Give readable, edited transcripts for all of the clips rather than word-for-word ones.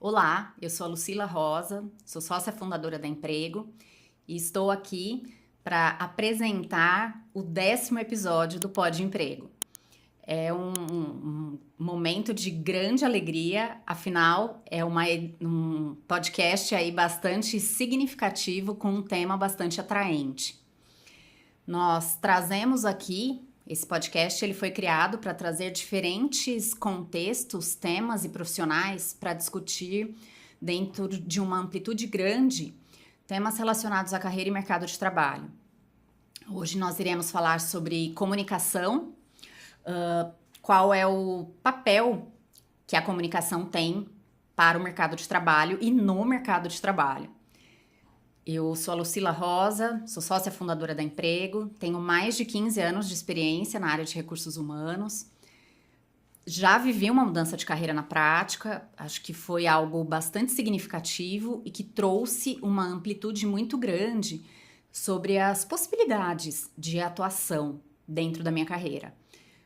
Olá, eu sou a Lucila Rosa, sou sócia fundadora da Emprego e estou aqui para apresentar o 10º episódio do Pod Emprego. É um momento de grande alegria, afinal é um podcast aí bastante significativo com um tema bastante atraente. Nós trazemos aqui, esse podcast ele foi criado para trazer diferentes contextos, temas e profissionais para discutir dentro de uma amplitude grande temas relacionados à carreira e mercado de trabalho. Hoje nós iremos falar sobre comunicação, qual é o papel que a comunicação tem para o mercado de trabalho e no mercado de trabalho. Eu sou a Lucila Rosa, sou sócia fundadora da Emprego, tenho mais de 15 anos de experiência na área de recursos humanos. Já vivi uma mudança de carreira na prática, acho que foi algo bastante significativo e que trouxe uma amplitude muito grande sobre as possibilidades de atuação dentro da minha carreira.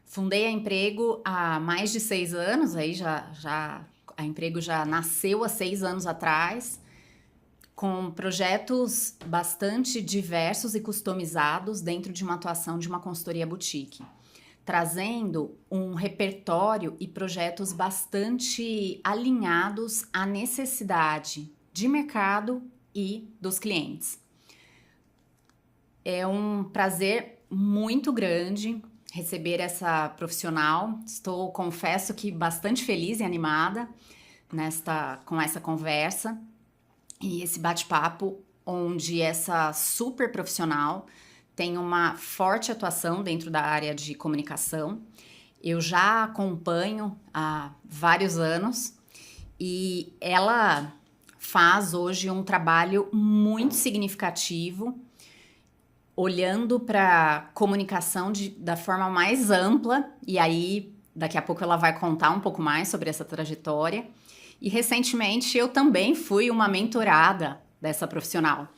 Fundei a Emprego há mais de 6 anos, aí a Emprego já nasceu há 6 anos atrás, com projetos bastante diversos e customizados dentro de uma atuação de uma consultoria boutique, trazendo um repertório e projetos bastante alinhados à necessidade de mercado e dos clientes. É um prazer muito grande receber essa profissional. Confesso que bastante feliz e animada com essa conversa. E esse bate-papo, onde essa super profissional tem uma forte atuação dentro da área de comunicação. Eu já acompanho há vários anos e ela faz hoje um trabalho muito significativo, olhando para a comunicação da forma mais ampla, e aí daqui a pouco ela vai contar um pouco mais sobre essa trajetória. E recentemente eu também fui uma mentorada dessa profissional.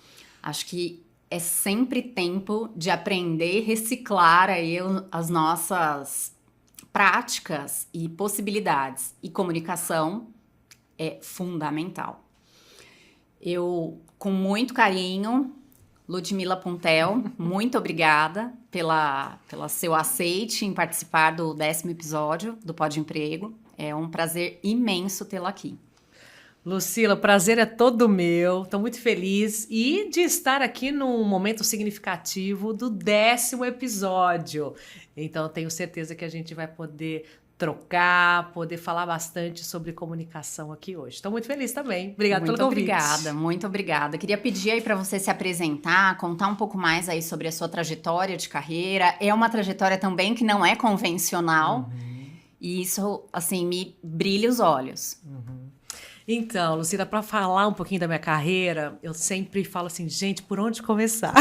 Acho que é sempre tempo de aprender e reciclar aí as nossas práticas e possibilidades. E comunicação é fundamental. Eu, com muito carinho, Ludmila Puntel, muito obrigada pela seu aceite em participar do 10º episódio do Pod Emprego. É um prazer imenso tê-la aqui. Lucila, o prazer é todo meu. Estou muito feliz e de estar aqui num momento significativo do 10º episódio. Então, tenho certeza que a gente vai poder trocar, poder falar bastante sobre comunicação aqui hoje. Estou muito feliz também. Obrigada pelo convite. Muito obrigada. Queria pedir aí para você se apresentar, contar um pouco mais aí sobre a sua trajetória de carreira. É uma trajetória também que não é convencional. E isso, assim, me brilha os olhos. Então, Lucila, para falar um pouquinho da minha carreira, eu sempre falo assim, gente, por onde começar?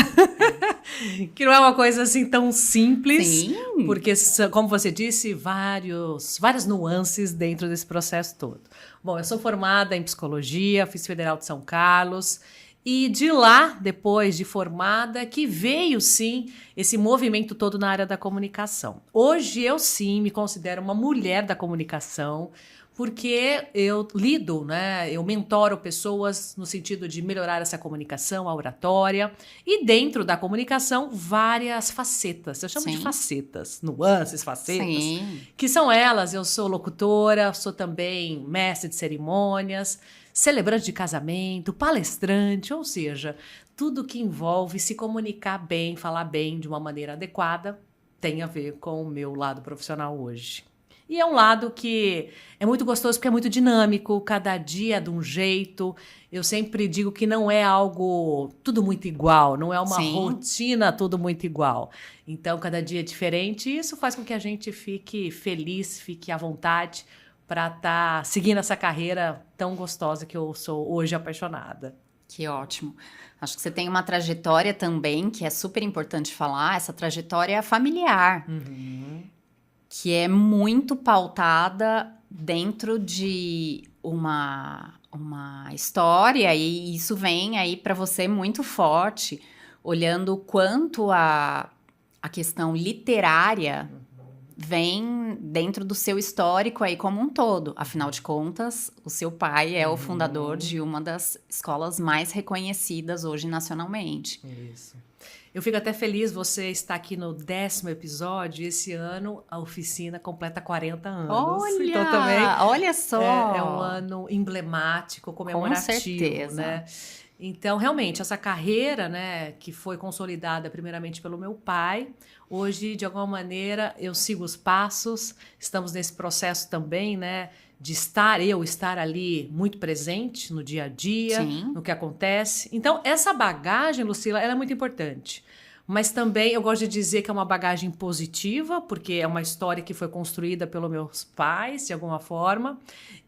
Que não é uma coisa assim tão simples. Sim. Porque, como você disse, várias nuances dentro desse processo todo. Bom, eu sou formada em psicologia, fiz Federal de São Carlos. E de lá, depois de formada, que veio, sim, esse movimento todo na área da comunicação. Hoje, eu, sim, me considero uma mulher da comunicação, porque eu lido, né? Eu mentoro pessoas no sentido de melhorar essa comunicação, a oratória. E dentro da comunicação, várias facetas. Eu chamo de facetas, nuances, facetas. Sim. Que são elas. Eu sou locutora, sou também mestre de cerimônias, celebrante de casamento, palestrante, ou seja, tudo que envolve se comunicar bem, falar bem de uma maneira adequada, tem a ver com o meu lado profissional hoje. E é um lado que é muito gostoso porque é muito dinâmico, cada dia é de um jeito. Eu sempre digo que não é algo tudo muito igual, não é uma rotina tudo muito igual. Então, cada dia é diferente e isso faz com que a gente fique feliz, fique à vontade para estar seguindo essa carreira tão gostosa que eu sou hoje apaixonada. Que ótimo. Acho que você tem uma trajetória também que é super importante falar, essa trajetória familiar. Que é muito pautada dentro de uma história, e isso vem aí para você muito forte, olhando quanto a questão literária vem dentro do seu histórico aí como um todo. Afinal de contas, o seu pai é o fundador de uma das escolas mais reconhecidas hoje nacionalmente. Isso. Eu fico até feliz você estar aqui no 10º episódio. Esse ano a oficina completa 40 anos. Olha, então, também olha só! é um ano emblemático, comemorativo, com certeza. Né? Então, realmente, essa carreira, né, que foi consolidada primeiramente pelo meu pai, hoje, de alguma maneira, eu sigo os passos, estamos nesse processo também, né, de estar ali muito presente no dia a dia, Sim. no que acontece. Então, essa bagagem, Lucila, ela é muito importante. Mas também eu gosto de dizer que é uma bagagem positiva, porque é uma história que foi construída pelos meus pais, de alguma forma,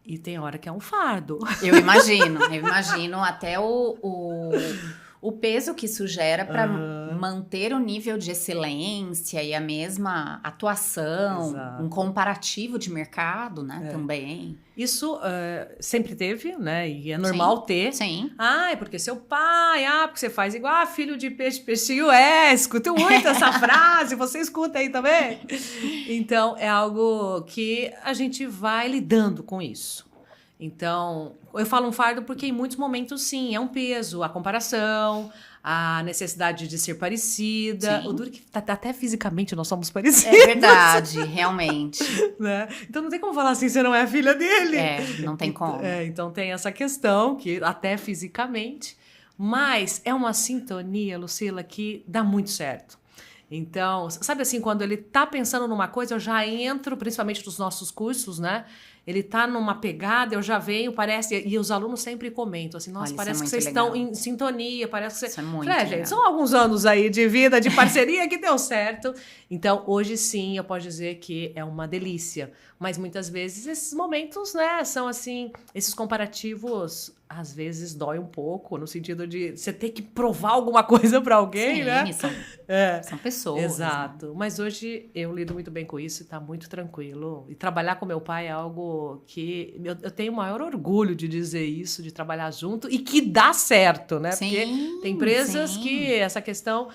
e tem hora que é um fardo. Eu imagino até o peso que isso gera para manter o nível de excelência e a mesma atuação, Exato. um comparativo de mercado, né, também. Isso sempre teve, né, e é normal ter. Sim. É porque seu pai, porque você faz igual filho de peixe, peixinho escuto muito essa frase, você escuta aí também? Então, é algo que a gente vai lidando com isso. Então, eu falo um fardo porque em muitos momentos, sim, é um peso, a comparação, a necessidade de ser parecida. Sim. O duro que até fisicamente nós somos parecidos. É verdade, realmente. Né? Então não tem como falar assim, você não é a filha dele. Não tem como. Então tem essa questão, que até fisicamente, mas é uma sintonia, Lucila, que dá muito certo. Então, sabe assim, quando ele tá pensando numa coisa, eu já entro, principalmente nos nossos cursos, né? Ele tá numa pegada, eu já venho, parece... E os alunos sempre comentam assim, nossa, parece que vocês estão em sintonia, parece que Isso é muito legal. Gente, são alguns anos aí de vida, de parceria que deu certo. Então, hoje sim, eu posso dizer que é uma delícia. Mas muitas vezes esses momentos, né, são assim, esses comparativos, às vezes dói um pouco, no sentido de você ter que provar alguma coisa para alguém, sim, né? São pessoas. Exato. Né? Mas hoje eu lido muito bem com isso e tá muito tranquilo. E trabalhar com meu pai é algo que eu tenho o maior orgulho de dizer isso, de trabalhar junto e que dá certo, né? Sim, porque tem empresas que essa questão...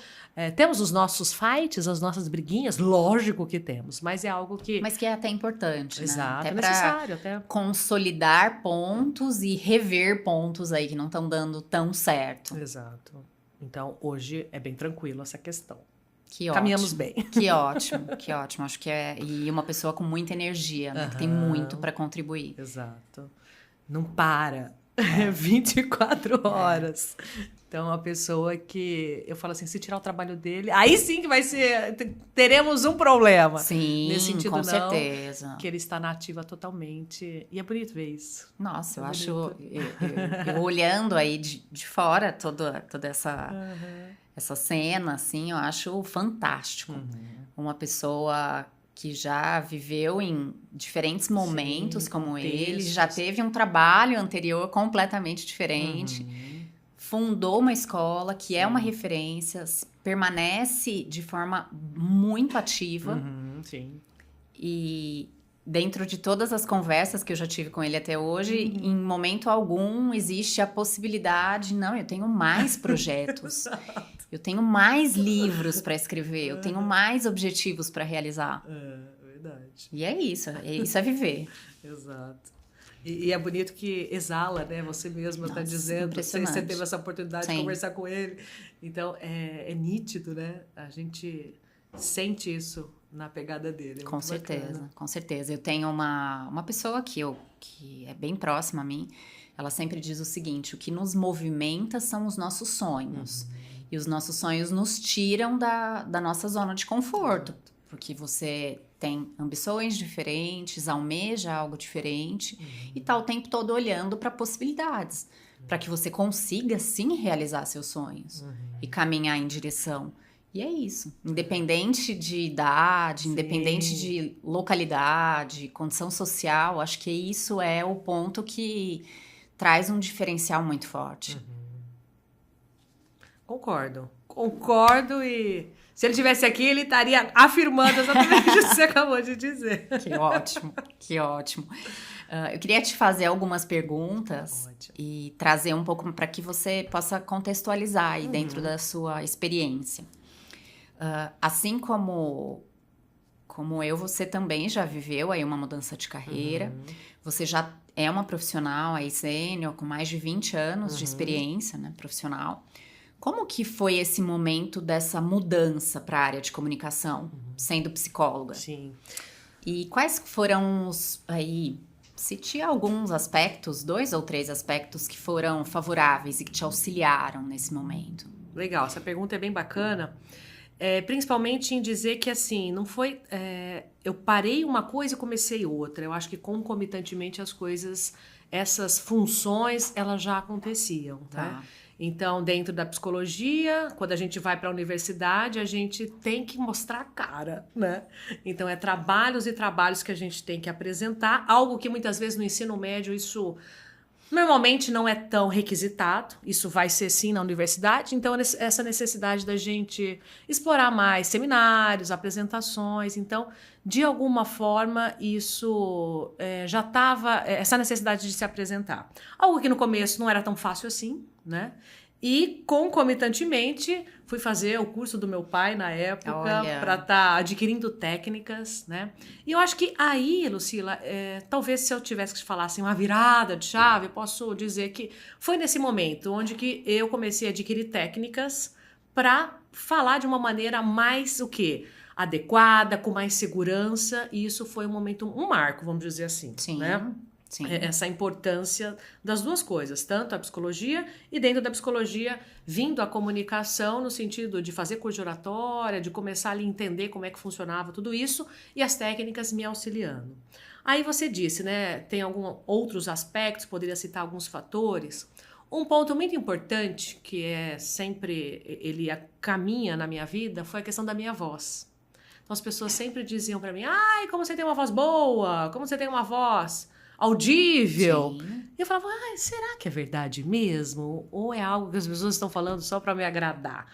temos os nossos fights, as nossas briguinhas, lógico que temos, mas é algo que... Mas que é até importante, Exato, né? é necessário. Até consolidar pontos e rever pontos aí que não estão dando tão certo. Exato. Então, hoje é bem tranquilo essa questão. Que ótimo. Caminhamos bem. Que ótimo, que ótimo. Acho que e uma pessoa com muita energia, né? Que tem muito para contribuir. Exato. Não para. 24 horas. Então, uma pessoa que... Eu falo assim, se tirar o trabalho dele... Aí sim que vai ser... Teremos um problema. Sim, nesse sentido, com não, certeza. Que ele está na ativa totalmente. E é bonito ver isso. Nossa, eu acho... Eu olhando aí de fora toda essa cena, assim, eu acho fantástico. Uma pessoa... que já viveu em diferentes momentos como ele, já teve um trabalho anterior completamente diferente, fundou uma escola que é uma referência, permanece de forma muito ativa. Sim. E dentro de todas as conversas que eu já tive com ele até hoje, em momento algum existe a possibilidade, não, eu tenho mais projetos. Eu tenho mais livros para escrever, eu tenho mais objetivos para realizar. É verdade. E é isso é viver. Exato. E é bonito que exala, né? Você mesma está dizendo, você teve essa oportunidade de conversar com ele. Então, é nítido, né? A gente sente isso na pegada dele. Com certeza, com certeza. Eu tenho uma pessoa que é bem próxima a mim, ela sempre diz o seguinte, o que nos movimenta são os nossos sonhos. E os nossos sonhos nos tiram da nossa zona de conforto, porque você tem ambições diferentes, almeja algo diferente e está o tempo todo olhando para possibilidades, para que você consiga sim realizar seus sonhos e caminhar em direção. E é isso, independente de idade, independente de localidade, condição social, acho que isso é o ponto que traz um diferencial muito forte. Concordo e se ele estivesse aqui, ele estaria afirmando exatamente o que você acabou de dizer. Que ótimo. Eu queria te fazer algumas perguntas e trazer um pouco para que você possa contextualizar aí dentro da sua experiência. Assim como como eu, você também já viveu aí uma mudança de carreira. Você já é uma profissional aí sênior, com mais de 20 anos de experiência, né, profissional. Como que foi esse momento dessa mudança para a área de comunicação, sendo psicóloga? Sim. E quais foram os, aí, cite alguns aspectos, 2 ou 3 aspectos que foram favoráveis e que te auxiliaram nesse momento? Legal, essa pergunta é bem bacana. Principalmente em dizer que, assim, não foi... eu parei uma coisa e comecei outra. Eu acho que concomitantemente as coisas, essas funções, elas já aconteciam, Tá. né? Então, dentro da psicologia, quando a gente vai para a universidade, a gente tem que mostrar a cara, né? Então, é trabalhos e trabalhos que a gente tem que apresentar, algo que muitas vezes no ensino médio isso normalmente não é tão requisitado, isso vai ser sim na universidade, então essa necessidade da gente explorar mais seminários, apresentações, então, de alguma forma, isso já estava, essa necessidade de se apresentar. Algo que no começo não era tão fácil assim, né? E, concomitantemente, fui fazer o curso do meu pai na época para estar adquirindo técnicas, né? E eu acho que aí, Lucila, talvez se eu tivesse que te falar assim, uma virada de chave, eu posso dizer que foi nesse momento onde que eu comecei a adquirir técnicas para falar de uma maneira mais, o quê? Adequada, com mais segurança, e isso foi um marco, vamos dizer assim, Sim. né? Sim. Essa importância das duas coisas, tanto a psicologia e dentro da psicologia vindo a comunicação no sentido de fazer curso de oratória, de começar ali a entender como é que funcionava tudo isso e as técnicas me auxiliando. Aí você disse, né, tem alguns outros aspectos, poderia citar alguns fatores. Um ponto muito importante que ele caminha na minha vida foi a questão da minha voz. Então as pessoas sempre diziam para mim, ai, como você tem uma voz boa, como você tem uma voz audível. Sim. E eu falava, será que é verdade mesmo? Ou é algo que as pessoas estão falando só para me agradar?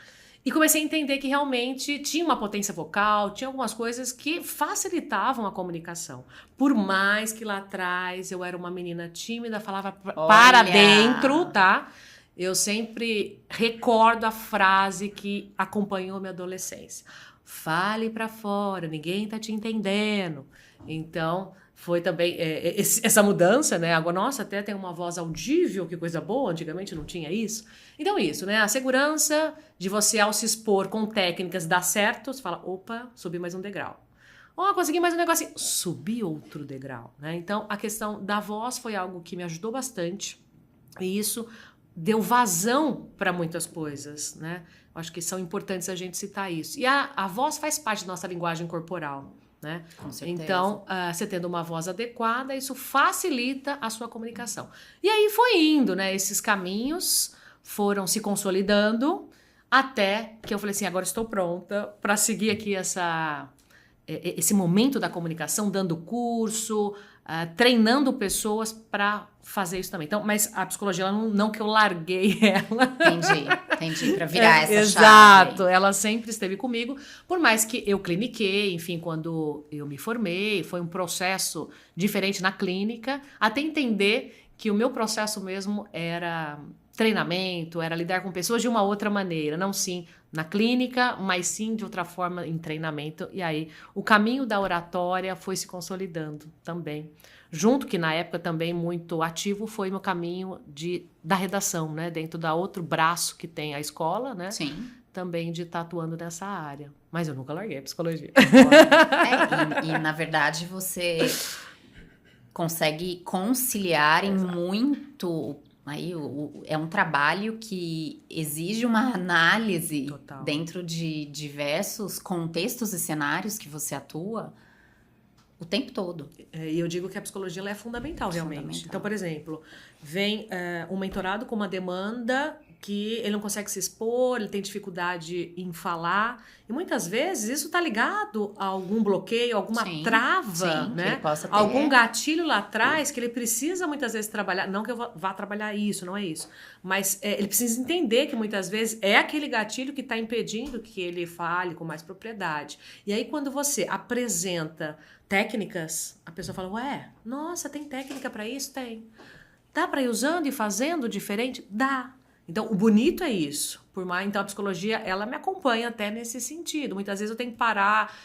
E comecei a entender que realmente tinha uma potência vocal, tinha algumas coisas que facilitavam a comunicação. Por mais que lá atrás eu era uma menina tímida, falava para dentro, tá? Eu sempre recordo a frase que acompanhou minha adolescência. Fale para fora, ninguém tá te entendendo. Então, foi também essa mudança, né? Agora, nossa, até tem uma voz audível, que coisa boa, antigamente não tinha isso. Então, isso, né? A segurança de você, ao se expor com técnicas, dar certo, você fala, opa, subi mais um degrau. Consegui mais um negocinho, subi outro degrau, né? Então, a questão da voz foi algo que me ajudou bastante, e isso deu vazão para muitas coisas, né? Eu acho que são importantes a gente citar isso. E a voz faz parte da nossa linguagem corporal, né? Com certeza. Então, você tendo uma voz adequada, isso facilita a sua comunicação. E aí foi indo, né? Esses caminhos foram se consolidando até que eu falei assim, agora estou pronta para seguir aqui esse momento da comunicação, dando curso, treinando pessoas para fazer isso também. Então, mas a psicologia, ela não que eu larguei ela. Entendi, para virar essa Exato, chave. Exato, ela sempre esteve comigo, por mais que eu cliniquei, enfim, quando eu me formei, foi um processo diferente na clínica, até entender que o meu processo mesmo era treinamento, era lidar com pessoas de uma outra maneira, não sim na clínica, mas sim de outra forma em treinamento. E aí o caminho da oratória foi se consolidando também. Junto, que na época também muito ativo, foi meu caminho da redação, né? Dentro da outro braço que tem a escola, né? Sim. Também de estar atuando nessa área. Mas eu nunca larguei a psicologia. E na verdade você consegue conciliar em muito... Aí é um trabalho que exige uma análise Total. Dentro de diversos contextos e cenários que você atua o tempo todo. E eu digo que a psicologia ela é fundamental, realmente. Fundamental. Então, por exemplo, vem um mentorado com uma demanda que ele não consegue se expor, ele tem dificuldade em falar. E muitas vezes isso está ligado a algum bloqueio, alguma trava, sim, né? Que ele possa ter. Algum gatilho lá atrás que ele precisa muitas vezes trabalhar. Não que eu vá trabalhar isso, não é isso. Mas ele precisa entender que muitas vezes é aquele gatilho que está impedindo que ele fale com mais propriedade. E aí quando você apresenta técnicas, a pessoa fala, nossa, tem técnica para isso? Tem. Dá para ir usando e fazendo diferente? Dá. Então, o bonito é isso. Então, a psicologia, ela me acompanha até nesse sentido. Muitas vezes eu tenho que parar,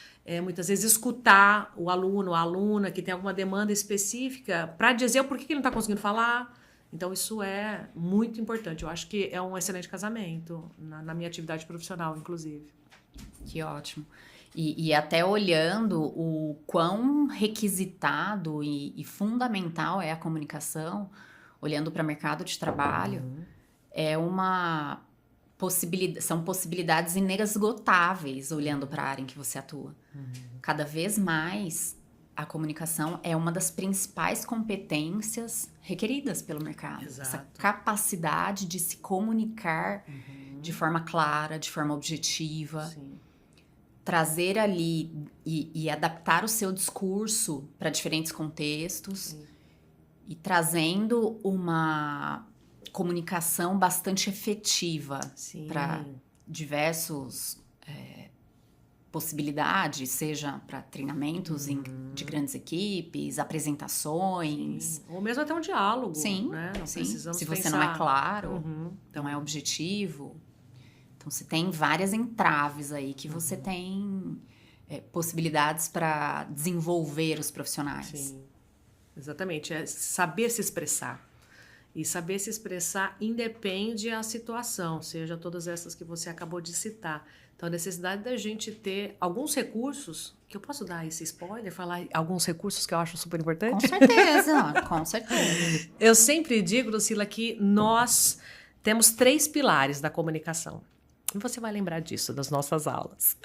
muitas vezes escutar o aluno, a aluna que tem alguma demanda específica para dizer o porquê que ele não está conseguindo falar. Então, isso é muito importante. Eu acho que é um excelente casamento na minha atividade profissional, inclusive. Que ótimo. E até olhando o quão requisitado e fundamental é a comunicação, olhando para o mercado de trabalho, são possibilidades inesgotáveis olhando para a área em que você atua. Cada vez mais a comunicação é uma das principais competências requeridas pelo mercado. Exato. Essa capacidade de se comunicar de forma clara, de forma objetiva. Sim. Trazer ali e adaptar o seu discurso para diferentes contextos. Sim. E trazendo uma comunicação bastante efetiva para diversos possibilidades, seja para treinamentos de grandes equipes, apresentações. Sim. Ou mesmo até um diálogo. Sim, né? Não sim. precisamos Se você pensar... não é claro, não é objetivo. Então, você tem várias entraves aí que você tem possibilidades para desenvolver os profissionais. Sim, exatamente. É saber se expressar. E saber se expressar independe da situação, seja todas essas que você acabou de citar. Então, a necessidade da gente ter alguns recursos, que eu posso dar esse spoiler, falar alguns recursos que eu acho super importante? Com certeza, com certeza. Eu sempre digo, Lucila, que nós temos 3 pilares da comunicação. E você vai lembrar disso das nossas aulas.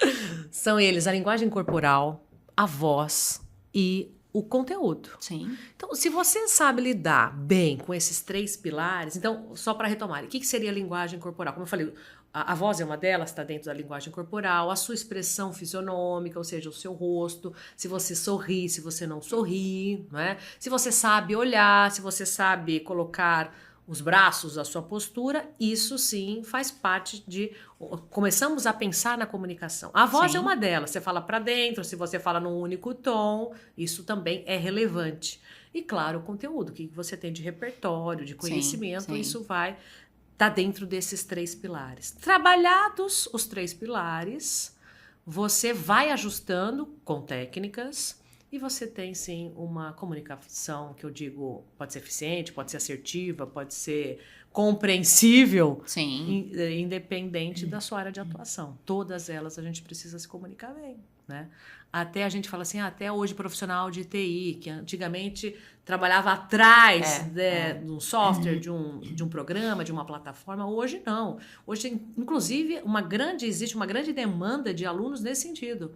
São eles a linguagem corporal, a voz e o conteúdo. Sim. Então, se você sabe lidar bem com esses 3 pilares, então, só para retomar, o que seria a linguagem corporal? Como eu falei, a voz é uma delas, está dentro da linguagem corporal, a sua expressão fisionômica, ou seja, o seu rosto, se você sorri, se você não sorri, não é? Se você sabe olhar, se você sabe colocar os braços, a sua postura, isso sim faz parte de... Começamos a pensar na comunicação. A voz é uma delas. Você fala para dentro, se você fala num único tom, isso também é relevante. E claro, o conteúdo, o que você tem de repertório, de conhecimento, isso vai estar dentro desses 3 pilares. Trabalhados os 3 pilares, você vai ajustando com técnicas. E você tem, sim, uma comunicação que eu digo pode ser eficiente, pode ser assertiva, pode ser compreensível, independente da sua área de atuação. Todas elas a gente precisa se comunicar bem, né? Até a gente fala assim, até hoje profissional de TI, que antigamente trabalhava atrás de um software, de um programa, de uma plataforma, hoje não. Hoje, inclusive, existe uma grande demanda de alunos nesse sentido.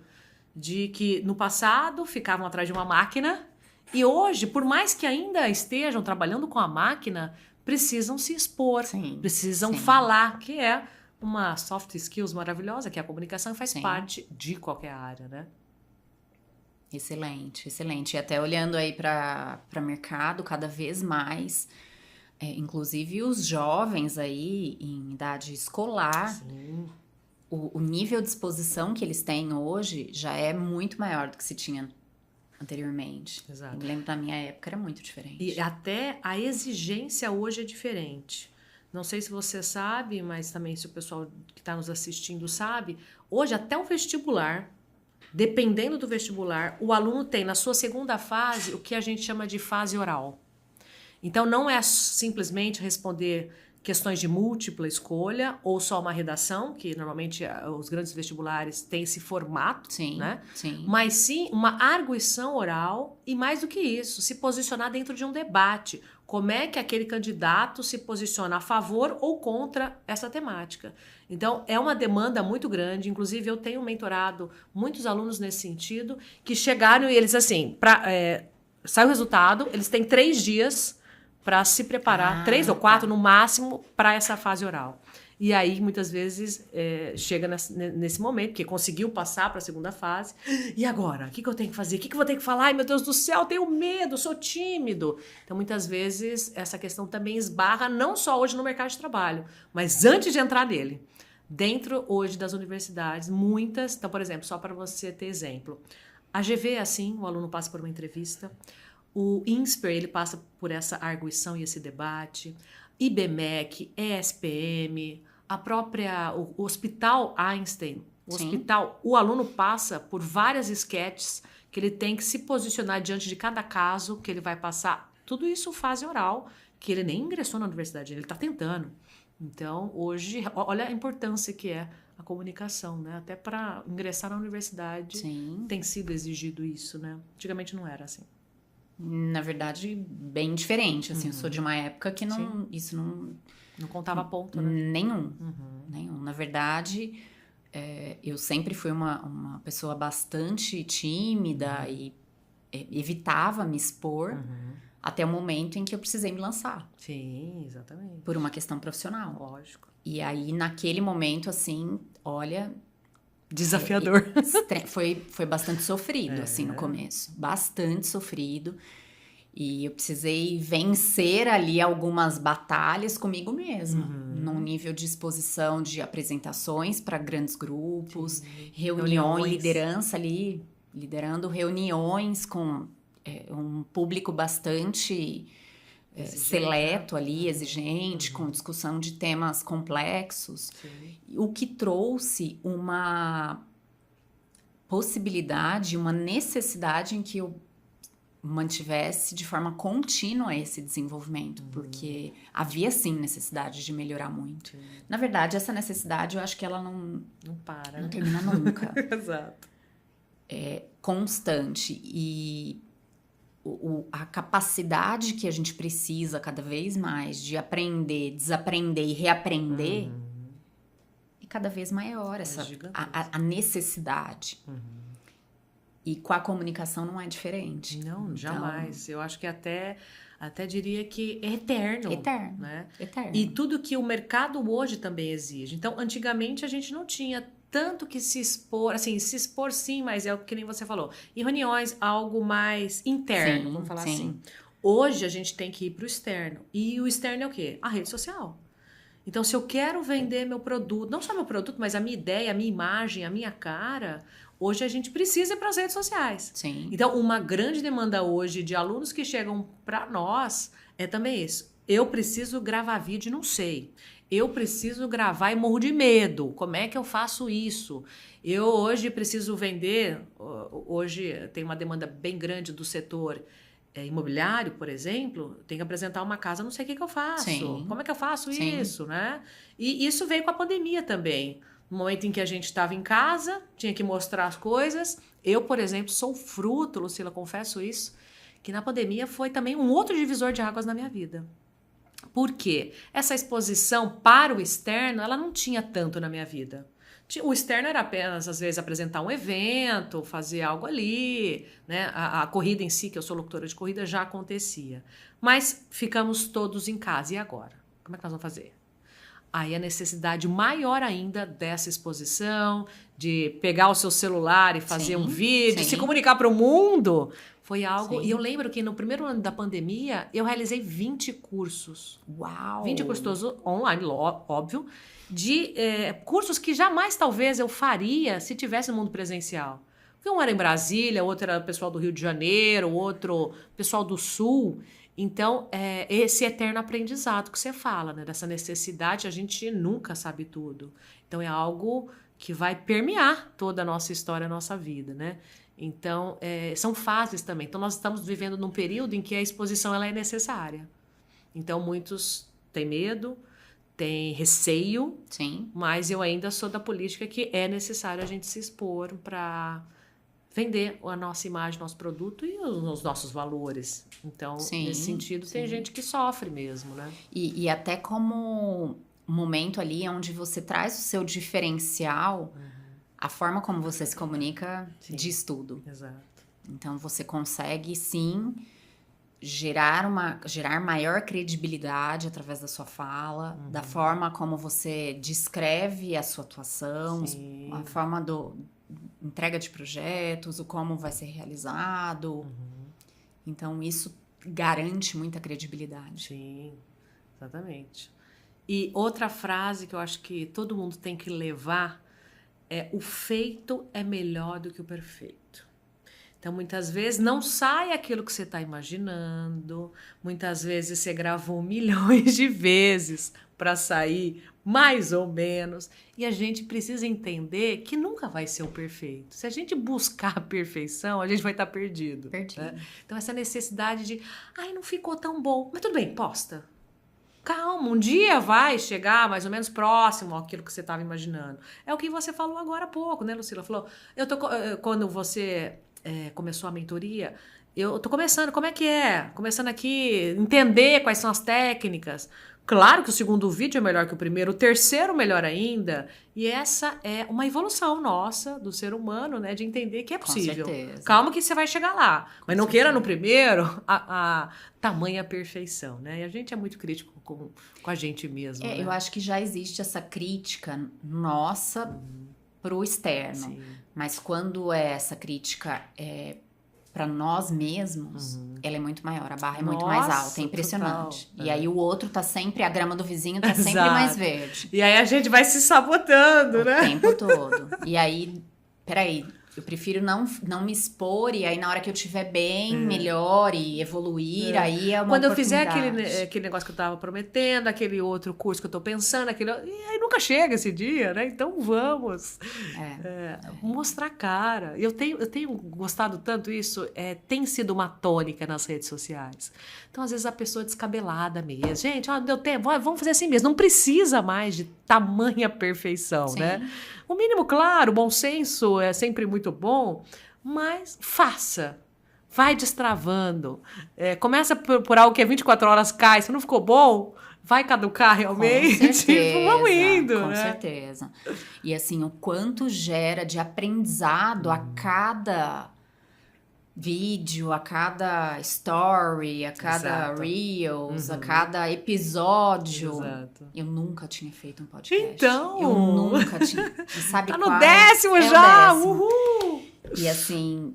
De que no passado ficavam atrás de uma máquina e hoje, por mais que ainda estejam trabalhando com a máquina, precisam se expor, precisam falar, que é uma soft skills maravilhosa, que é a comunicação faz parte de qualquer área, né? Excelente, excelente. E até olhando aí para o mercado, cada vez mais, inclusive os jovens aí em idade escolar... O nível de exposição que eles têm hoje já é muito maior do que se tinha anteriormente. Exato. Eu lembro da minha época, era muito diferente. E até a exigência hoje é diferente. Não sei se você sabe, mas também se o pessoal que está nos assistindo sabe, hoje até o vestibular, dependendo do vestibular, o aluno tem na sua segunda fase o que a gente chama de fase oral. Então não é simplesmente responder questões de múltipla escolha ou só uma redação, que normalmente os grandes vestibulares têm esse formato, né? Mas sim uma arguição oral e mais do que isso, se posicionar dentro de um debate. Como é que aquele candidato se posiciona a favor ou contra essa temática? Então, é uma demanda muito grande. Inclusive, eu tenho mentorado muitos alunos nesse sentido, que chegaram e eles assim, sai o resultado, eles têm 3 dias para se preparar, 3 ou 4 no máximo, para essa fase oral. E aí, muitas vezes, chega nesse momento, porque conseguiu passar para a segunda fase. E agora? O que eu tenho que fazer? O que eu vou ter que falar? Ai, meu Deus do céu, tenho medo, sou tímido. Então, muitas vezes, essa questão também esbarra, não só hoje no mercado de trabalho, mas antes de entrar nele. Dentro, hoje, das universidades, muitas... Então, por exemplo, só para você ter exemplo. A GV é assim, o aluno passa por uma entrevista... O INSPER, ele passa por essa arguição e esse debate. IBMEC, ESPM, o Hospital Einstein, Sim. o aluno passa por várias esquetes que ele tem que se posicionar diante de cada caso que ele vai passar. Tudo isso fase oral, que ele nem ingressou na universidade, ele está tentando. Então, hoje, olha a importância que é a comunicação, né? Até para ingressar na universidade Sim. tem sido exigido isso, né? Antigamente não era assim. Na verdade, bem diferente, assim, eu sou de uma época que Sim. isso não... Não contava ponto, né? Nenhum. Na verdade, eu sempre fui uma pessoa bastante tímida e evitava me expor até o momento em que eu precisei me lançar, Sim, exatamente. por uma questão profissional. Lógico. E aí, naquele momento, assim, olha... Desafiador. Foi bastante sofrido, assim, no começo. Bastante sofrido. E eu precisei vencer ali algumas batalhas comigo mesma. Num nível de exposição de apresentações para grandes grupos, reuniões, liderança ali, liderando reuniões com um público bastante seleto ali, exigente, com discussão de temas complexos. Sim. O que trouxe uma possibilidade, uma necessidade em que eu mantivesse de forma contínua esse desenvolvimento, porque havia sim necessidade de melhorar muito. Sim. Na verdade, essa necessidade eu acho que ela não para, não né? termina nunca. Exato. É constante e a capacidade que a gente precisa cada vez mais de aprender, desaprender e reaprender é cada vez maior, a necessidade. E com a comunicação não é diferente. Não, então, jamais. Eu acho que até diria que é eterno. Eterno. Né? Eterno. E tudo que o mercado hoje também exige. Então, antigamente a gente não tinha tanto que se expor, assim, se expor sim, mas é o que nem você falou. Em reuniões, algo mais interno, vamos falar assim. Hoje a gente tem que ir para o externo. E o externo é o quê? A rede social. Então, se eu quero vender meu produto, não só meu produto, mas a minha ideia, a minha imagem, a minha cara, hoje a gente precisa ir para as redes sociais. Sim. Então, uma grande demanda hoje de alunos que chegam para nós é também isso. Eu preciso gravar vídeo e não sei. Eu preciso gravar e morro de medo. Como é que eu faço isso? Eu hoje preciso vender. Hoje tem uma demanda bem grande do setor imobiliário, por exemplo. Tem que apresentar uma casa, não sei o que eu faço. Sim. Como é que eu faço Sim. isso, né? E isso veio com a pandemia também. No momento em que a gente estava em casa, tinha que mostrar as coisas. Eu, por exemplo, sou fruto, Lucila, confesso isso, que na pandemia foi também um outro divisor de águas na minha vida. Por quê? Essa exposição para o externo, ela não tinha tanto na minha vida. O externo era apenas, às vezes, apresentar um evento, fazer algo ali, né? A corrida em si, que eu sou locutora de corrida, já acontecia. Mas ficamos todos em casa. E agora? Como é que nós vamos fazer? Aí a necessidade maior ainda dessa exposição, de pegar o seu celular e fazer um vídeo, se comunicar para o mundo, foi algo... Sim. E eu lembro que no primeiro ano da pandemia, eu realizei 20 cursos. Uau! 20 cursos online, óbvio, de cursos que jamais talvez eu faria se tivesse no mundo presencial. Porque um era em Brasília, outro era pessoal do Rio de Janeiro, outro pessoal do Sul. Então, esse eterno aprendizado que você fala, né? Dessa necessidade, a gente nunca sabe tudo. Então, é algo que vai permear toda a nossa história, a nossa vida, né? Então, são fases também. Então, nós estamos vivendo num período em que a exposição ela é necessária. Então, muitos têm medo, têm receio. Sim. Mas eu ainda sou da política que é necessário a gente se expor para vender a nossa imagem, nosso produto e os nossos valores. Então, nesse sentido, tem gente que sofre mesmo, né? E até como momento ali onde você traz o seu diferencial, a forma como você se comunica diz tudo. Exato. Então, você consegue, sim, gerar maior credibilidade através da sua fala, da forma como você descreve a sua atuação, a forma entrega de projetos, o como vai ser realizado. Então, isso garante muita credibilidade. Sim, exatamente. E outra frase que eu acho que todo mundo tem que levar é: o feito é melhor do que o perfeito. Então, muitas vezes, não sai aquilo que você está imaginando. Muitas vezes, você gravou milhões de vezes para sair mais ou menos. E a gente precisa entender que nunca vai ser o perfeito. Se a gente buscar a perfeição, a gente vai estar perdido. Né? Então, essa necessidade de, ai, não ficou tão bom. Mas tudo bem, posta. Calma, um dia vai chegar mais ou menos próximo àquilo que você estava imaginando. É o que você falou agora há pouco, né, Lucila? Falou, quando você começou a mentoria, eu tô começando, como é que é? Começando aqui, entender quais são as técnicas. Claro que o segundo vídeo é melhor que o primeiro, o terceiro melhor ainda. E essa é uma evolução nossa, do ser humano, né? De entender que é possível. Com certeza. Calma que você vai chegar lá. Mas não queira no primeiro a tamanha perfeição, né? E a gente é muito crítico com a gente mesmo. Né? Eu acho que já existe essa crítica nossa pro externo. Sim. Mas quando essa crítica para nós mesmos, ela é muito maior, a barra é muito mais alta, é impressionante. Total. E aí o outro tá sempre, a grama do vizinho tá sempre mais verde. E aí a gente vai se sabotando, né? O tempo todo. E aí, peraí, eu prefiro não me expor, e aí na hora que eu estiver bem, melhor e evoluir, aí é uma Quando eu fizer oportunidade. aquele negócio que eu tava prometendo, aquele outro curso que eu tô pensando, e aí nunca chega esse dia, né? Então vamos mostrar a cara. Eu tenho gostado tanto isso, tem sido uma tônica nas redes sociais. Então, às vezes, a pessoa é descabelada mesmo. Gente, deu tempo, vamos fazer assim mesmo. Não precisa mais de tamanha perfeição, Sim. né? O mínimo, claro, o bom senso é sempre muito bom, mas faça. Vai destravando. Começa por algo que é 24 horas, cai. Se não ficou bom, vai caducar realmente. Com certeza, vamos indo, com né? certeza. E assim, o quanto gera de aprendizado a cada vídeo, a cada story, a cada Reels, a cada episódio. Exato. Eu nunca tinha feito um podcast. Então! Eu nunca tinha. E sabe tá no qual? 10º já! O 10º. Uhul! E assim,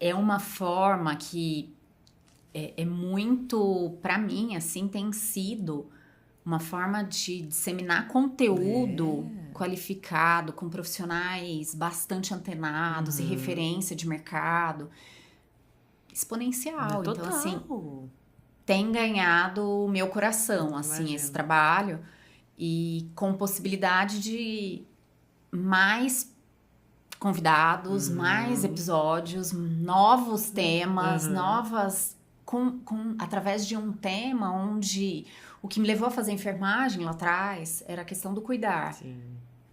é uma forma que é muito, pra mim, assim, tem sido uma forma de disseminar conteúdo qualificado, com profissionais bastante antenados e referência de mercado exponencial. Total. Então, assim, tem ganhado o meu coração, assim, esse trabalho, e com possibilidade de mais convidados, mais episódios, novos temas, novas... através de um tema onde o que me levou a fazer enfermagem lá atrás era a questão do cuidar. Sim.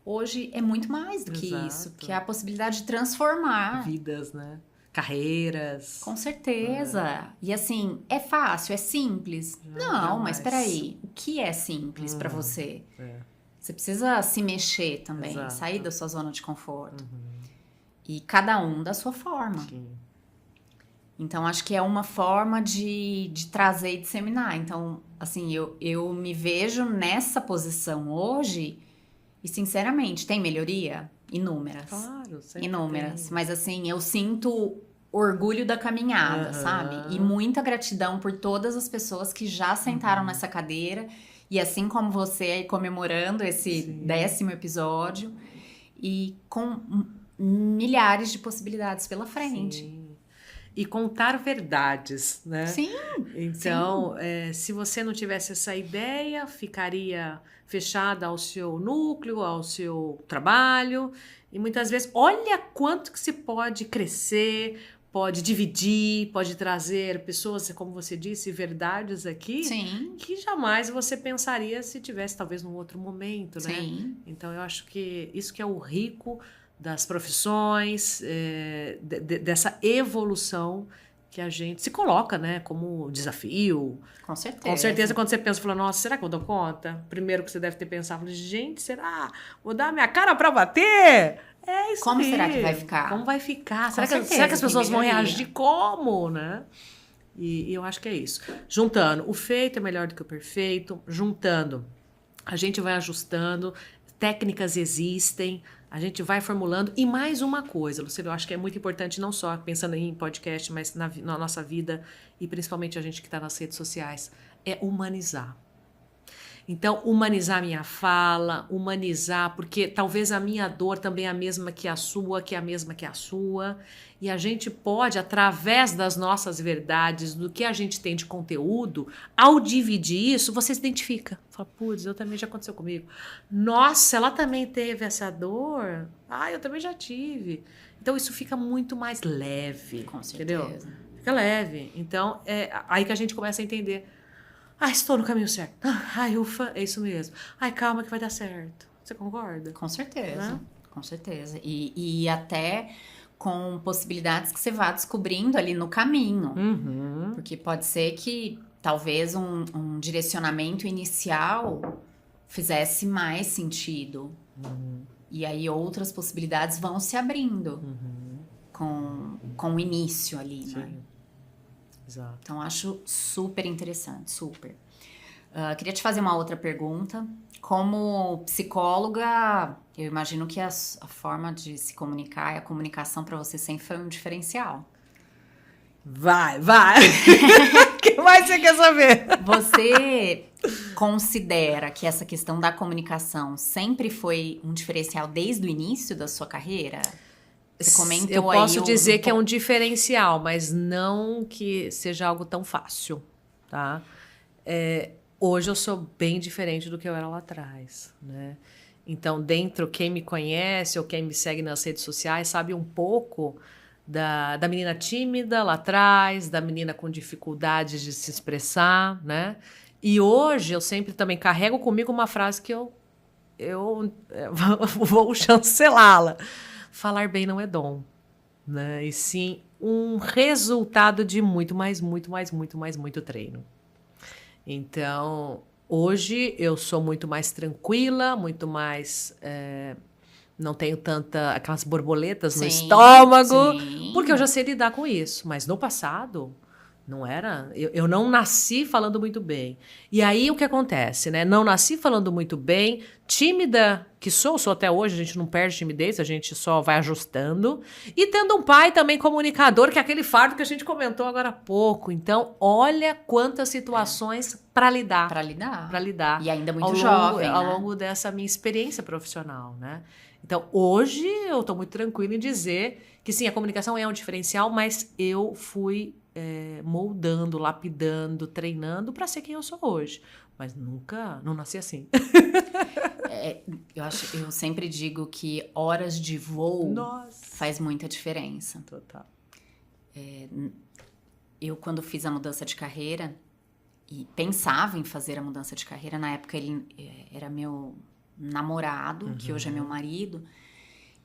Hoje é muito mais do que isso, que é a possibilidade de transformar vidas, né? Carreiras. Com certeza. E assim, é fácil, é simples? Não, mas peraí, o que é simples pra você? Você precisa se mexer também, sair da sua zona de conforto. E cada um da sua forma. Sim. Então, acho que é uma forma de trazer e disseminar. Então, assim, eu me vejo nessa posição hoje e, sinceramente, tem melhoria? Inúmeras. Claro, sempre inúmeras. tem. Mas, assim, eu sinto orgulho da caminhada, sabe? E muita gratidão por todas as pessoas que já sentaram nessa cadeira. E assim como você aí comemorando esse 10º episódio. E com milhares de possibilidades pela frente. Sim. E contar verdades, né? Sim. Então, se você não tivesse essa ideia, ficaria fechada ao seu núcleo, ao seu trabalho. E muitas vezes, olha quanto que se pode crescer, pode dividir, pode trazer pessoas, como você disse, verdades aqui. Sim. Que jamais você pensaria se tivesse talvez num outro momento, né? Sim. Então, eu acho que isso que é o rico das profissões, dessa evolução que a gente se coloca, né, como desafio. Com certeza. Com certeza, quando você pensa, fala, nossa, será que eu dou conta? Primeiro que você deve ter pensado, gente, será? Vou dar minha cara pra bater? É isso Como aí. será que vai ficar? Como vai ficar? Será certeza, que as pessoas vão melhoria. reagir como, né? E eu acho que é isso. Juntando, o feito é melhor do que o perfeito. Juntando, a gente vai ajustando, técnicas existem, a gente vai formulando. E mais uma coisa, Lucília, eu acho que é muito importante, não só pensando em podcast, mas na nossa vida, e principalmente a gente que está nas redes sociais, é humanizar. Então, humanizar a minha fala, humanizar, porque talvez a minha dor também é a mesma que a sua, que é a mesma que a sua. E a gente pode, através das nossas verdades, do que a gente tem de conteúdo, ao dividir isso, você se identifica. Fala, putz, eu também já aconteceu comigo. Nossa, ela também teve essa dor? Ah, eu também já tive. Então, isso fica muito mais leve. Com certeza. Entendeu? Fica leve. Então, é aí que a gente começa a entender. Estou no caminho certo. Ai, ufa, é isso mesmo. Ai, calma que vai dar certo. Você concorda? Com certeza, Né? com certeza. E até com possibilidades que você vá descobrindo ali no caminho. Uhum. Porque pode ser que talvez um direcionamento inicial fizesse mais sentido. Uhum. E aí outras possibilidades vão se abrindo com o início ali, né? Sim. Exato. Então, acho super interessante, super. Queria te fazer uma outra pergunta. Como psicóloga, eu imagino que a forma de se comunicar e a comunicação para você sempre foi um diferencial. Vai! O que mais você quer saber? Você considera que essa questão da comunicação sempre foi um diferencial desde o início da sua carreira? Você comentou eu posso aí dizer que é um diferencial, mas não que seja algo tão fácil, tá? Hoje eu sou bem diferente do que eu era lá atrás, né? Então, quem me conhece ou quem me segue nas redes sociais sabe um pouco da menina tímida lá atrás, da menina com dificuldades de se expressar, né? E hoje eu sempre também carrego comigo uma frase que eu vou chancelá-la. Falar bem não é dom, né? E sim um resultado de muito treino. Então, hoje eu sou muito mais tranquila, muito mais... não tenho aquelas borboletas no estômago, porque eu já sei lidar com isso. Mas no passado... Não era? Eu não nasci falando muito bem. E aí o que acontece, né? Não nasci falando muito bem, tímida que sou até hoje, a gente não perde timidez, a gente só vai ajustando. E tendo um pai também comunicador, que é aquele fardo que a gente comentou agora há pouco. Então, olha quantas situações para lidar. Para lidar. E ainda muito jovem, né? Ao longo dessa minha experiência profissional, né? Então, hoje eu estou muito tranquila em dizer que sim, a comunicação é um diferencial, mas eu fui moldando, lapidando, treinando para ser quem eu sou hoje. Mas não nasci assim. Eu sempre digo que horas de voo faz muita diferença. Total. Eu, quando fiz a mudança de carreira, e pensava em fazer a mudança de carreira, na época ele era meu namorado, que hoje é meu marido,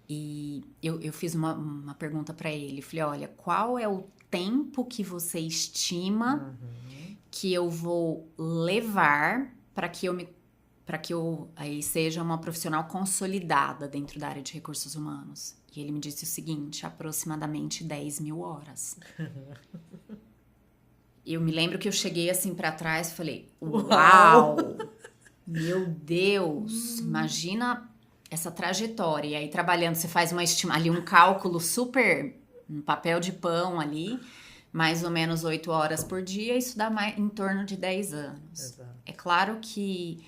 e eu fiz uma pergunta para ele. Falei, olha, qual é o tempo que você estima que eu vou levar para que eu aí seja uma profissional consolidada dentro da área de recursos humanos? E ele me disse o seguinte, aproximadamente 10.000 horas. Eu me lembro que eu cheguei assim para trás e falei, uau! Meu Deus! Imagina essa trajetória. E aí, trabalhando, você faz ali um cálculo super... um papel de pão ali, mais ou menos 8 horas por dia, isso dá em torno de 10 anos. Exato. É claro que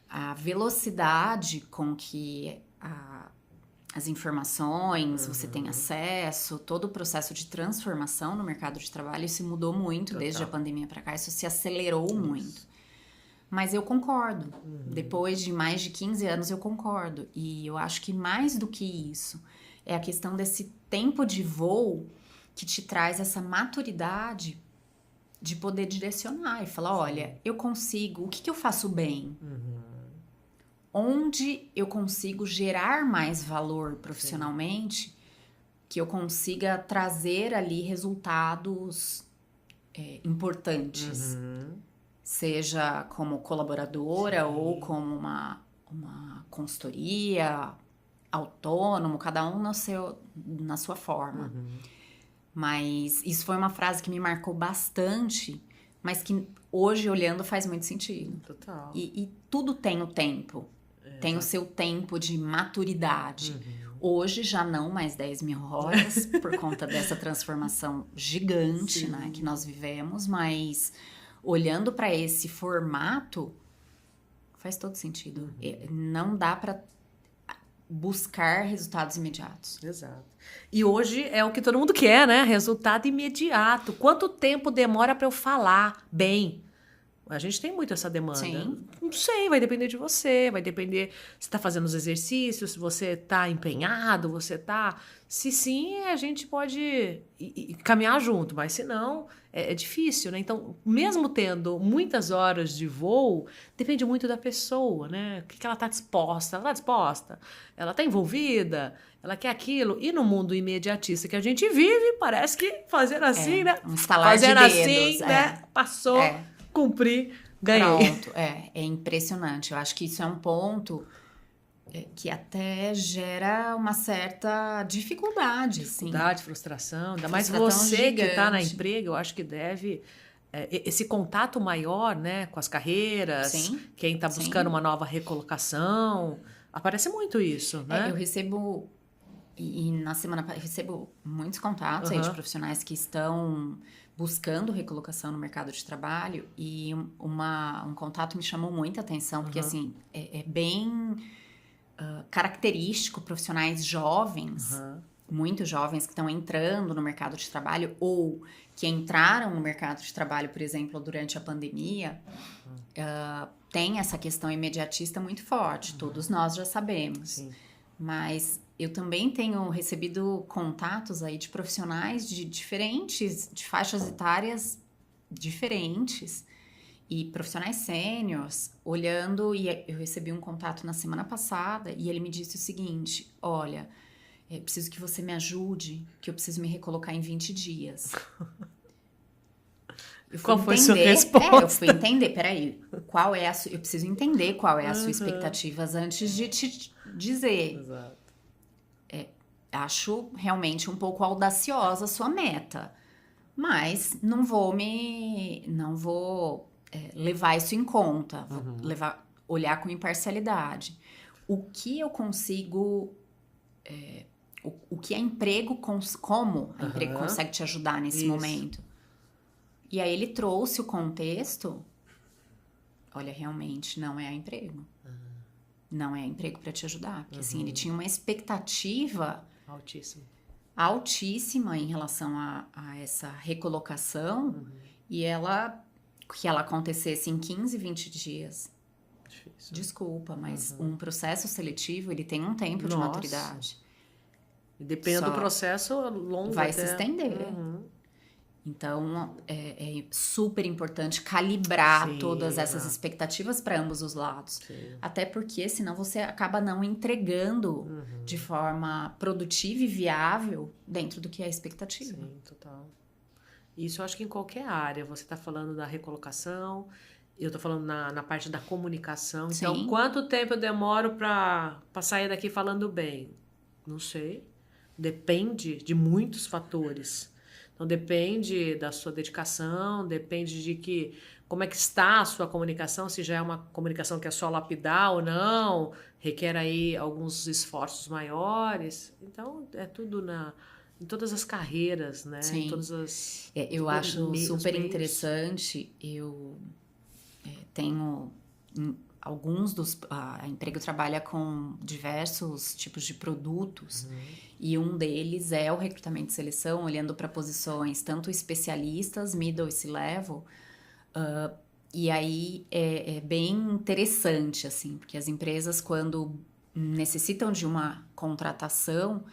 a velocidade com que as informações, você tem acesso, todo o processo de transformação no mercado de trabalho, isso mudou muito. Total. Desde a pandemia para cá, isso se acelerou muito. Mas eu concordo. Depois de mais de 15 anos, eu concordo. E eu acho que mais do que isso, é a questão desse tempo de voo que te traz essa maturidade de poder direcionar e falar, olha, eu consigo, o que eu faço bem? Onde eu consigo gerar mais valor profissionalmente, que eu consiga trazer ali resultados importantes. Seja como colaboradora ou como uma consultoria, autônomo, cada um na sua forma. Mas isso foi uma frase que me marcou bastante, mas que hoje, olhando, faz muito sentido. Total. E tudo tem o tempo. Tem o seu tempo de maturidade. Hoje já não mais 10.000 horas, por conta dessa transformação gigante, né, que nós vivemos, mas olhando para esse formato, Faz todo sentido. Não dá para buscar resultados imediatos. Exato. E hoje é o que todo mundo quer, né? Resultado imediato. Quanto tempo demora para eu falar bem? A gente tem muito essa demanda. Sim. Não sei, vai depender de você, vai depender se está fazendo os exercícios, se você está empenhado, você está... Se sim, a gente pode ir caminhar junto, mas se não, é difícil, né? Então, mesmo tendo muitas horas de voo, depende muito da pessoa, né? O que ela está disposta? Ela está disposta? Ela está envolvida? Ela quer aquilo? E no mundo imediatista que a gente vive, parece que fazer assim, né? Um estalar Fazendo de dedos. assim, né? Passou... Cumpri, ganhei. Pronto, é impressionante. Eu acho que isso é um ponto que até gera uma certa dificuldade, Dificuldade, frustração. Ainda mais Frustração você que está na gigante. emprego, eu acho que deve... esse contato maior, né, com as carreiras, Sim, quem está sim. buscando uma nova recolocação, aparece muito isso, né? Eu recebo, e na semana eu recebo muitos contatos aí de profissionais que estão buscando recolocação no mercado de trabalho, e um contato me chamou muita atenção, porque assim, é bem característico profissionais jovens, muito jovens que estão entrando no mercado de trabalho ou que entraram no mercado de trabalho, por exemplo, durante a pandemia, tem essa questão imediatista muito forte, todos nós já sabemos. Sim. Mas eu também tenho recebido contatos aí de profissionais de faixas etárias diferentes e profissionais sêniores olhando, e eu recebi um contato na semana passada e ele me disse o seguinte: olha, eu preciso que você me ajude, que eu preciso me recolocar em 20 dias. Qual foi a sua resposta? Eu fui entender, peraí, eu preciso entender qual é a sua expectativa antes de te dizer. Exato. Acho realmente um pouco audaciosa a sua meta, mas não vou levar isso em conta, vou olhar com imparcialidade. O que eu consigo, o que a emprego, como a emprego consegue te ajudar nesse momento? E aí ele trouxe o contexto, olha, realmente não é a emprego. Não é emprego para te ajudar, porque assim, ele tinha uma expectativa altíssima em relação a essa recolocação e que ela acontecesse em 15, 20 dias. Difícil. Desculpa, mas um processo seletivo, ele tem um tempo de maturidade. Depende do processo longo. Vai se estender. Então, é super importante calibrar todas essas expectativas para ambos os lados. Sim. Até porque, senão, você acaba não entregando de forma produtiva e viável dentro do que é a expectativa. Sim, total. Isso eu acho que em qualquer área. Você está falando da recolocação, eu estou falando na parte da comunicação. Sim. Então, quanto tempo eu demoro para sair daqui falando bem? Não sei. Depende de muitos fatores. Então, depende da sua dedicação, depende de como é que está a sua comunicação, se já é uma comunicação que é só lapidar ou não, requer aí alguns esforços maiores. Então, é tudo em todas as carreiras, né? Sim. Em todas as... eu acho super interessante, eu tenho... A Emprego trabalha com diversos tipos de produtos e um deles é o recrutamento e seleção, olhando para posições tanto especialistas, middle e C-level. E aí é bem interessante, assim, porque as empresas, quando necessitam de uma contratação,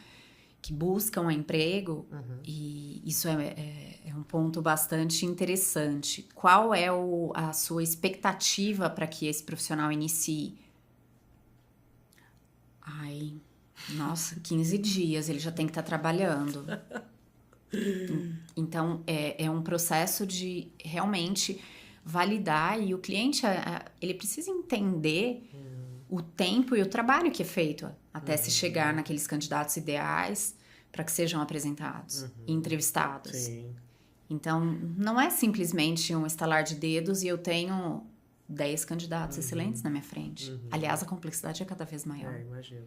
que buscam emprego, e isso é um ponto bastante interessante. Qual é a sua expectativa para que esse profissional inicie? Nossa, 15 dias, ele já tem que estar trabalhando. Então, é um processo de realmente validar, e o cliente, ele precisa entender o tempo e o trabalho que é feito até se chegar naqueles candidatos ideais para que sejam apresentados e entrevistados. Sim. Então, não é simplesmente um estalar de dedos e eu tenho 10 candidatos excelentes na minha frente. Aliás, a complexidade é cada vez maior. Imagino.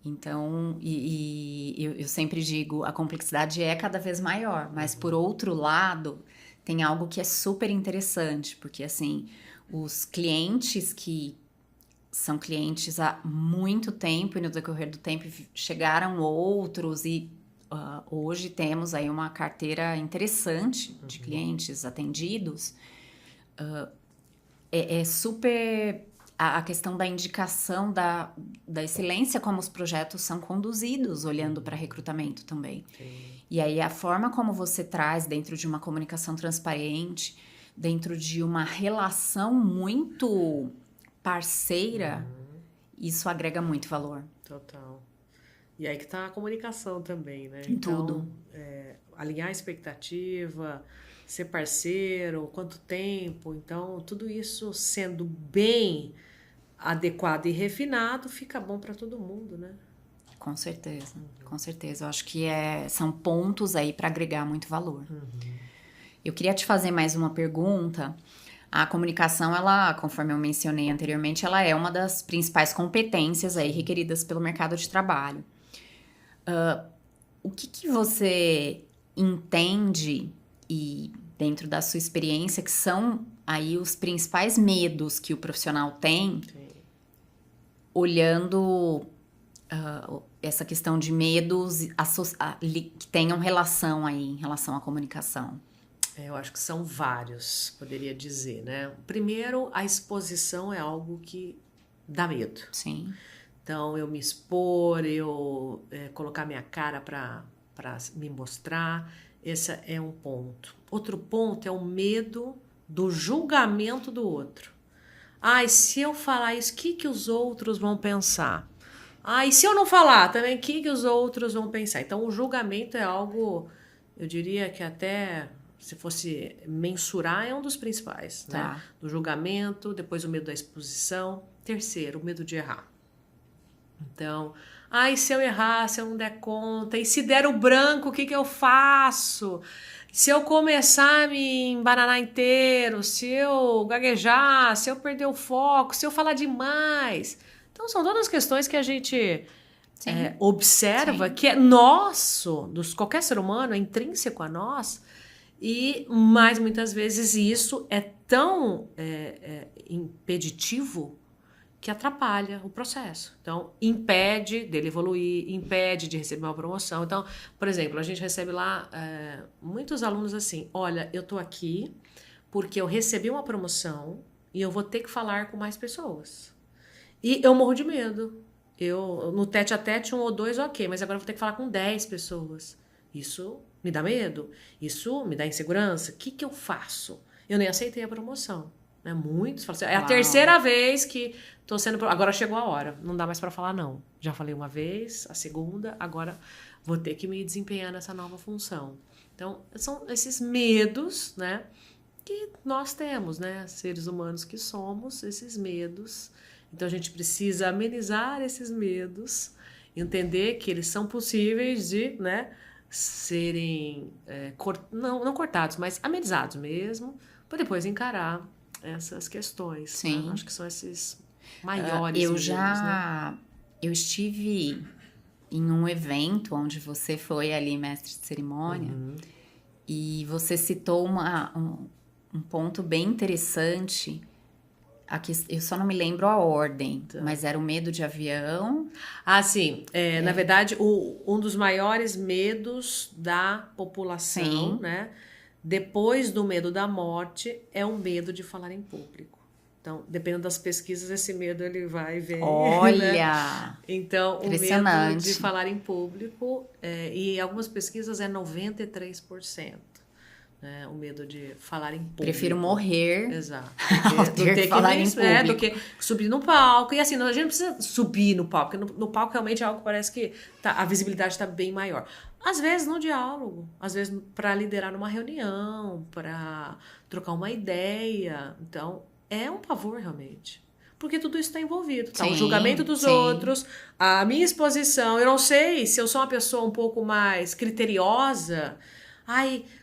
Então, eu sempre digo, a complexidade é cada vez maior, mas por outro lado, tem algo que é super interessante, porque assim, os clientes que são clientes há muito tempo e no decorrer do tempo chegaram outros e hoje temos aí uma carteira interessante de clientes atendidos. É super a questão da indicação da excelência como os projetos são conduzidos, olhando para recrutamento também. Sim. E aí a forma como você traz dentro de uma comunicação transparente, dentro de uma relação muito parceira, isso agrega muito valor. Total. E aí que tá a comunicação também, né? Em tudo. Alinhar a expectativa, ser parceiro, quanto tempo. Então, tudo isso sendo bem adequado e refinado, fica bom para todo mundo, né? Com certeza, com certeza. Eu acho que são pontos aí para agregar muito valor. Eu queria te fazer mais uma pergunta. A comunicação, ela, conforme eu mencionei anteriormente, ela é uma das principais competências aí requeridas pelo mercado de trabalho. O que você entende e dentro da sua experiência que são aí os principais medos que o profissional tem, olhando essa questão de medos que tenham relação aí em relação à comunicação? Eu acho que são vários, poderia dizer, né? Primeiro, a exposição é algo que dá medo. Sim. Então, eu me expor, eu colocar minha cara para me mostrar, esse é um ponto. Outro ponto é o medo do julgamento do outro. E se eu falar isso, o que os outros vão pensar? E se eu não falar também, o que os outros vão pensar? Então, o julgamento é algo, eu diria que até, se fosse mensurar, é um dos principais. Tá. Né? Do julgamento, depois o medo da exposição. Terceiro, o medo de errar. Então, e se eu errar, se eu não der conta? E se der o branco, o que eu faço? Se eu começar a me embananar inteiro, se eu gaguejar, se eu perder o foco, se eu falar demais. Então, são todas questões que a gente observa, que é nosso, qualquer ser humano, é intrínseco a nós. Mas muitas vezes isso é tão impeditivo que atrapalha o processo. Então, impede dele evoluir, impede de receber uma promoção. Então, por exemplo, a gente recebe lá muitos alunos assim, olha, eu tô aqui porque eu recebi uma promoção e eu vou ter que falar com mais pessoas. E eu morro de medo. No tete a tete, 1 ou 2, ok, mas agora eu vou ter que falar com 10 pessoas. Isso me dá medo, isso me dá insegurança. O que eu faço? Eu nem aceitei a promoção. Muitos falam assim, é a terceira vez que tô sendo... Agora chegou a hora, não dá mais para falar não. Já falei uma vez, a segunda, agora vou ter que me desempenhar nessa nova função. Então, são esses medos, né, que nós temos, né, seres humanos que somos, esses medos. Então, a gente precisa amenizar esses medos, entender que eles são possíveis de, né, serem, não cortados, mas amenizados mesmo, para depois encarar essas questões. Sim. Né? Acho que são esses maiores medos, né? Eu estive em um evento onde você foi ali mestre de cerimônia e você citou um ponto bem interessante. Aqui, eu só não me lembro a ordem, mas era o medo de avião. Sim. Na verdade, um dos maiores medos da população, Sim. né? Depois do medo da morte, é o medo de falar em público. Então, dependendo das pesquisas, esse medo ele vai e vem. Olha! Né? Então, o medo de falar em público, e algumas pesquisas é 93%. Né? O medo de falar em público. Prefiro morrer. Exato. Do que falar em público. Do que subir no palco. E assim, a gente não precisa subir no palco, porque no palco realmente é algo que parece que a visibilidade está bem maior. Às vezes no diálogo, às vezes para liderar numa reunião, para trocar uma ideia. Então, é um pavor realmente. Porque tudo isso está envolvido. Tá? O julgamento dos outros, a minha exposição. Eu não sei se eu sou uma pessoa um pouco mais criteriosa.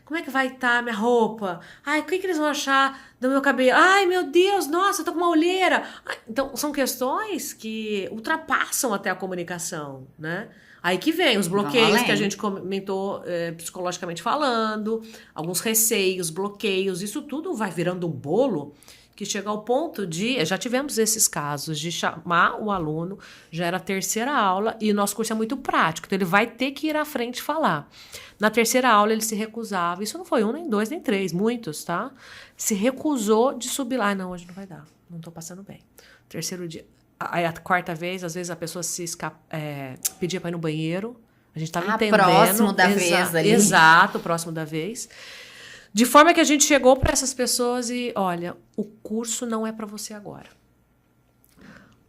Como é que vai estar a minha roupa? O que eles vão achar do meu cabelo? Meu Deus, nossa, eu tô com uma olheira. Então, são questões que ultrapassam até a comunicação, né? Aí que vem os bloqueios que a gente comentou psicologicamente falando, alguns receios, bloqueios, isso tudo vai virando um bolo que chega ao ponto de... Já tivemos esses casos de chamar o aluno, já era a terceira aula, e o nosso curso é muito prático, então ele vai ter que ir à frente falar. Na terceira aula ele se recusava, isso não foi um, nem dois, nem três, muitos, tá? Se recusou de subir lá. Não, hoje não vai dar, não tô passando bem. Terceiro dia. Aí a quarta vez, às vezes a pessoa pedia para ir no banheiro, a gente estava entendendo. Próximo da vez ali. Exato, próximo da vez. De forma que a gente chegou para essas pessoas e, olha, o curso não é para você agora.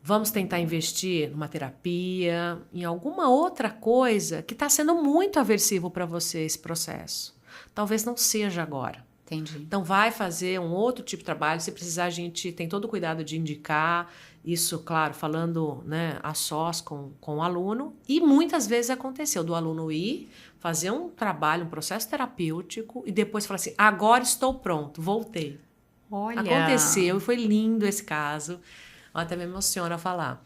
Vamos tentar investir numa terapia, em alguma outra coisa que está sendo muito aversivo para você esse processo. Talvez não seja agora. Entendi. Então vai fazer um outro tipo de trabalho. Se precisar, a gente tem todo o cuidado de indicar. Isso, claro, falando, né, a sós com o aluno. E muitas vezes aconteceu do aluno ir, fazer um trabalho, um processo terapêutico e depois falar assim, agora estou pronto, voltei. Olha. Aconteceu e foi lindo esse caso. Até me emociona falar.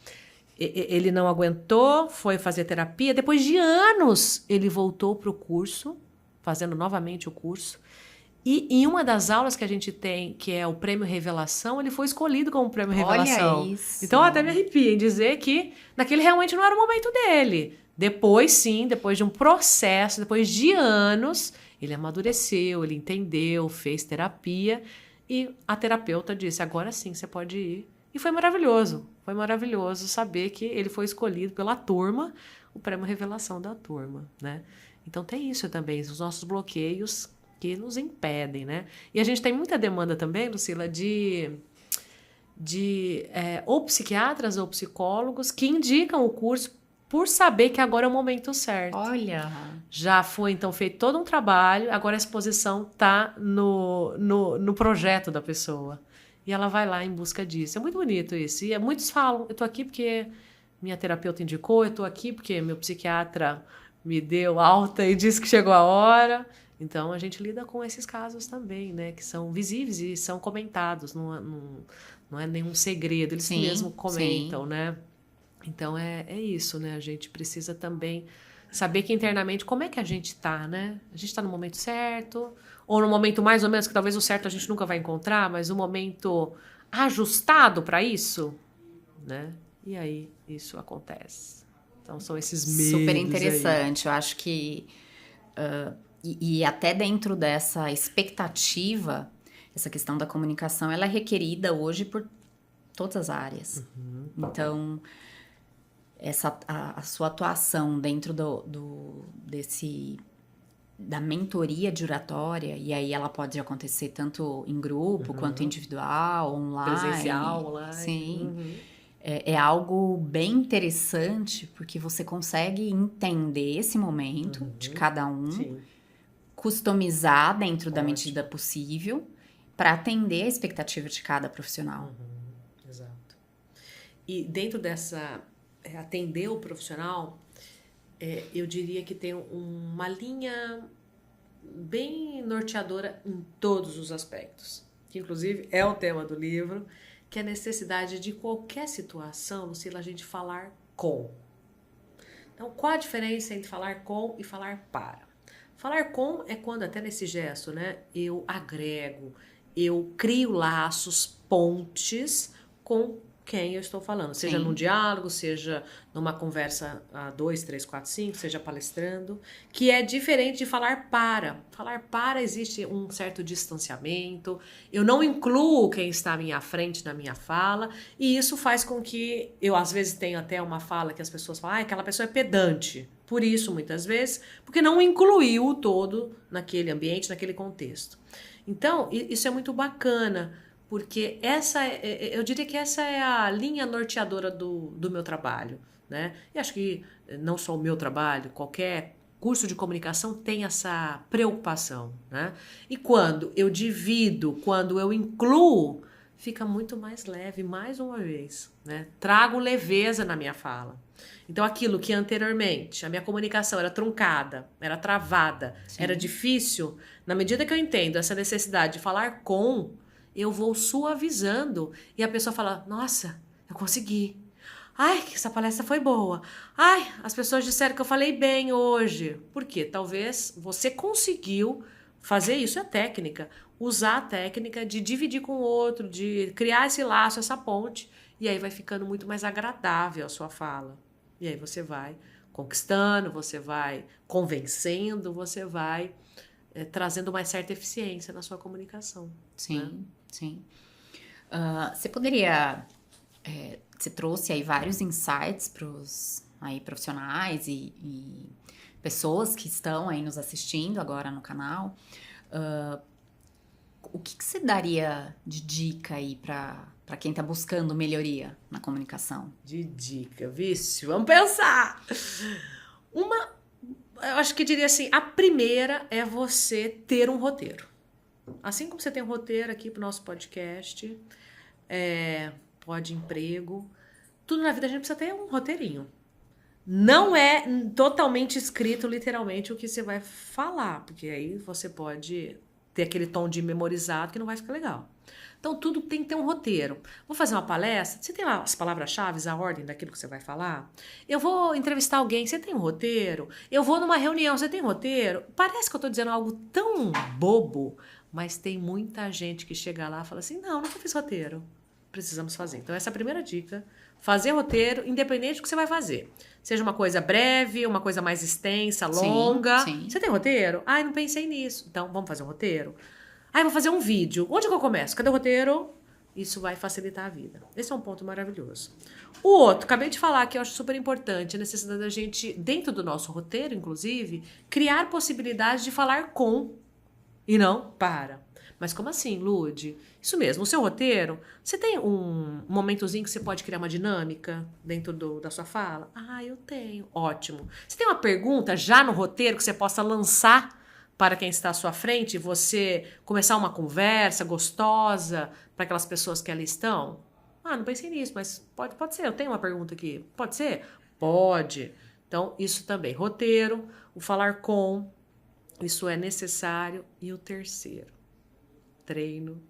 Ele não aguentou, foi fazer terapia. Depois de anos, ele voltou para o curso, fazendo novamente o curso. E em uma das aulas que a gente tem, que é o Prêmio Revelação, ele foi escolhido como Prêmio Revelação. Olha isso. Então, eu até me arrepio em dizer que naquele realmente não era o momento dele. Depois, sim, depois de um processo, depois de anos, ele amadureceu, ele entendeu, fez terapia. E a terapeuta disse, agora sim, você pode ir. E foi maravilhoso saber que ele foi escolhido pela turma, o Prêmio Revelação da turma, né? Então, tem isso também, os nossos bloqueios que nos impedem, né? E a gente tem muita demanda também, Lucila, de ou psiquiatras ou psicólogos que indicam o curso por saber que agora é o momento certo. Olha! Já foi, então, feito todo um trabalho, agora a exposição está no projeto da pessoa. E ela vai lá em busca disso. É muito bonito isso. E muitos falam, eu estou aqui porque minha terapeuta indicou, eu estou aqui porque meu psiquiatra me deu alta e disse que chegou a hora. Então, a gente lida com esses casos também, né? Que são visíveis e são comentados. Não é nenhum segredo. Eles mesmos comentam, né? Então, é isso, né? A gente precisa também saber que internamente como é que a gente tá, né? A gente tá no momento certo, ou no momento mais ou menos, que talvez o certo a gente nunca vai encontrar, mas o momento ajustado para isso, né? E aí, isso acontece. Então, são esses medos super interessante. aí. Eu acho que... E até dentro dessa expectativa, essa questão da comunicação, ela é requerida hoje por todas as áreas. Uhum. Então, a sua atuação dentro da mentoria de oratória, e aí ela pode acontecer tanto em grupo, quanto individual, online. Presencial, online. Sim. Uhum. É algo bem interessante, porque você consegue entender esse momento de cada um, Sim. customizar dentro da medida possível, para atender a expectativa de cada profissional. Exato. E dentro dessa... atender o profissional, eu diria que tem uma linha bem norteadora em todos os aspectos, que inclusive é o tema do livro, que é a necessidade de qualquer situação, Lucila, a gente falar com. Então, qual a diferença entre falar com e falar para? Falar com é quando, até nesse gesto, né, eu agrego, eu crio laços, pontes com quem eu estou falando, seja num diálogo, seja numa conversa a 2, 3, 4, 5, seja palestrando, que é diferente de falar para. Falar para existe um certo distanciamento, eu não incluo quem está à minha frente na minha fala, e isso faz com que eu, às vezes, tenho até uma fala que as pessoas falam, aquela pessoa é pedante. Por isso, muitas vezes, porque não incluiu o todo naquele ambiente, naquele contexto. Então, isso é muito bacana, porque eu diria que essa é a linha norteadora do meu trabalho, né? E acho que não só o meu trabalho, qualquer curso de comunicação tem essa preocupação, né? E quando eu divido, quando eu incluo, fica muito mais leve, mais uma vez, né? Trago leveza na minha fala. Então, aquilo que anteriormente a minha comunicação era truncada, era travada, era difícil, na medida que eu entendo essa necessidade de falar com, eu vou suavizando e a pessoa fala, nossa, eu consegui. Ai, essa palestra foi boa. Ai, as pessoas disseram que eu falei bem hoje. Por quê? Talvez você conseguiu fazer isso, é técnica. usar a técnica de dividir com o outro, de criar esse laço, essa ponte, e aí vai ficando muito mais agradável a sua fala. E aí você vai conquistando, você vai convencendo, você vai trazendo mais certa eficiência na sua comunicação. Sim, né? sim. Você poderia... você trouxe aí vários insights para os profissionais e pessoas que estão aí nos assistindo agora no canal. O que você daria de dica aí para quem está buscando melhoria na comunicação? De dica, vício. Vamos pensar! Eu acho que diria assim, a primeira é você ter um roteiro. Assim como você tem um roteiro aqui para o nosso podcast, Pode Emprego, tudo na vida a gente precisa ter um roteirinho. Não é totalmente escrito literalmente o que você vai falar, porque aí você pode ter aquele tom de memorizado que não vai ficar legal. Então, tudo tem que ter um roteiro. Vou fazer uma palestra, você tem lá as palavras-chave, a ordem daquilo que você vai falar? Eu vou entrevistar alguém, você tem um roteiro? Eu vou numa reunião, você tem um roteiro? Parece que eu estou dizendo algo tão bobo, mas tem muita gente que chega lá e fala assim, não, nunca fiz roteiro. Precisamos fazer. Então, essa é a primeira dica. Fazer roteiro, independente do que você vai fazer. Seja uma coisa breve, uma coisa mais extensa, longa. Sim. Você tem roteiro? Ai, não pensei nisso. Então, vamos fazer um roteiro? Ai, vou fazer um vídeo. Onde que eu começo? Cadê o roteiro? Isso vai facilitar a vida. Esse é um ponto maravilhoso. O outro, acabei de falar que eu acho super importante, a necessidade da gente, dentro do nosso roteiro, inclusive, criar possibilidades de falar com e não para. Mas como assim, Lude? Isso mesmo, o seu roteiro, você tem um momentozinho que você pode criar uma dinâmica dentro da sua fala? Ah, eu tenho. Ótimo. Você tem uma pergunta já no roteiro que você possa lançar para quem está à sua frente e você começar uma conversa gostosa para aquelas pessoas que ali estão? Ah, não pensei nisso, mas pode ser. Eu tenho uma pergunta aqui. Pode ser? Pode. Então, isso também. Roteiro, o falar com, isso é necessário. E o terceiro, treino.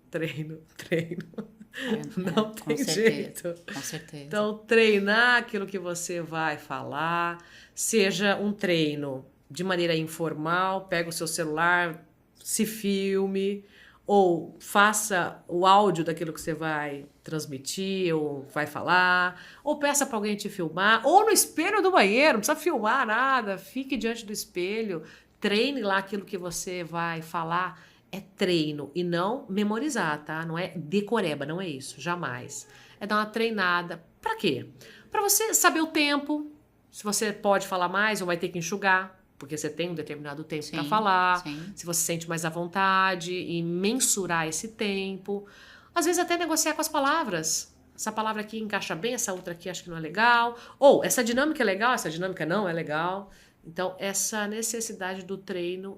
Não tem jeito. Com certeza. Então, treinar aquilo que você vai falar, seja um treino de maneira informal, pega o seu celular, se filme, ou faça o áudio daquilo que você vai transmitir, ou vai falar, ou peça para alguém te filmar, ou no espelho do banheiro, não precisa filmar nada, fique diante do espelho, treine lá aquilo que você vai falar. É treino e não memorizar, tá? Não é decoreba, não é isso, jamais. É dar uma treinada. Pra quê? Pra você saber o tempo, se você pode falar mais ou vai ter que enxugar, porque você tem um determinado tempo para falar, se você se sente mais à vontade e mensurar esse tempo. Às vezes até negociar com as palavras. Essa palavra aqui encaixa bem, essa outra aqui acho que não é legal. Ou essa dinâmica é legal, essa dinâmica não é legal. Então, essa necessidade do treino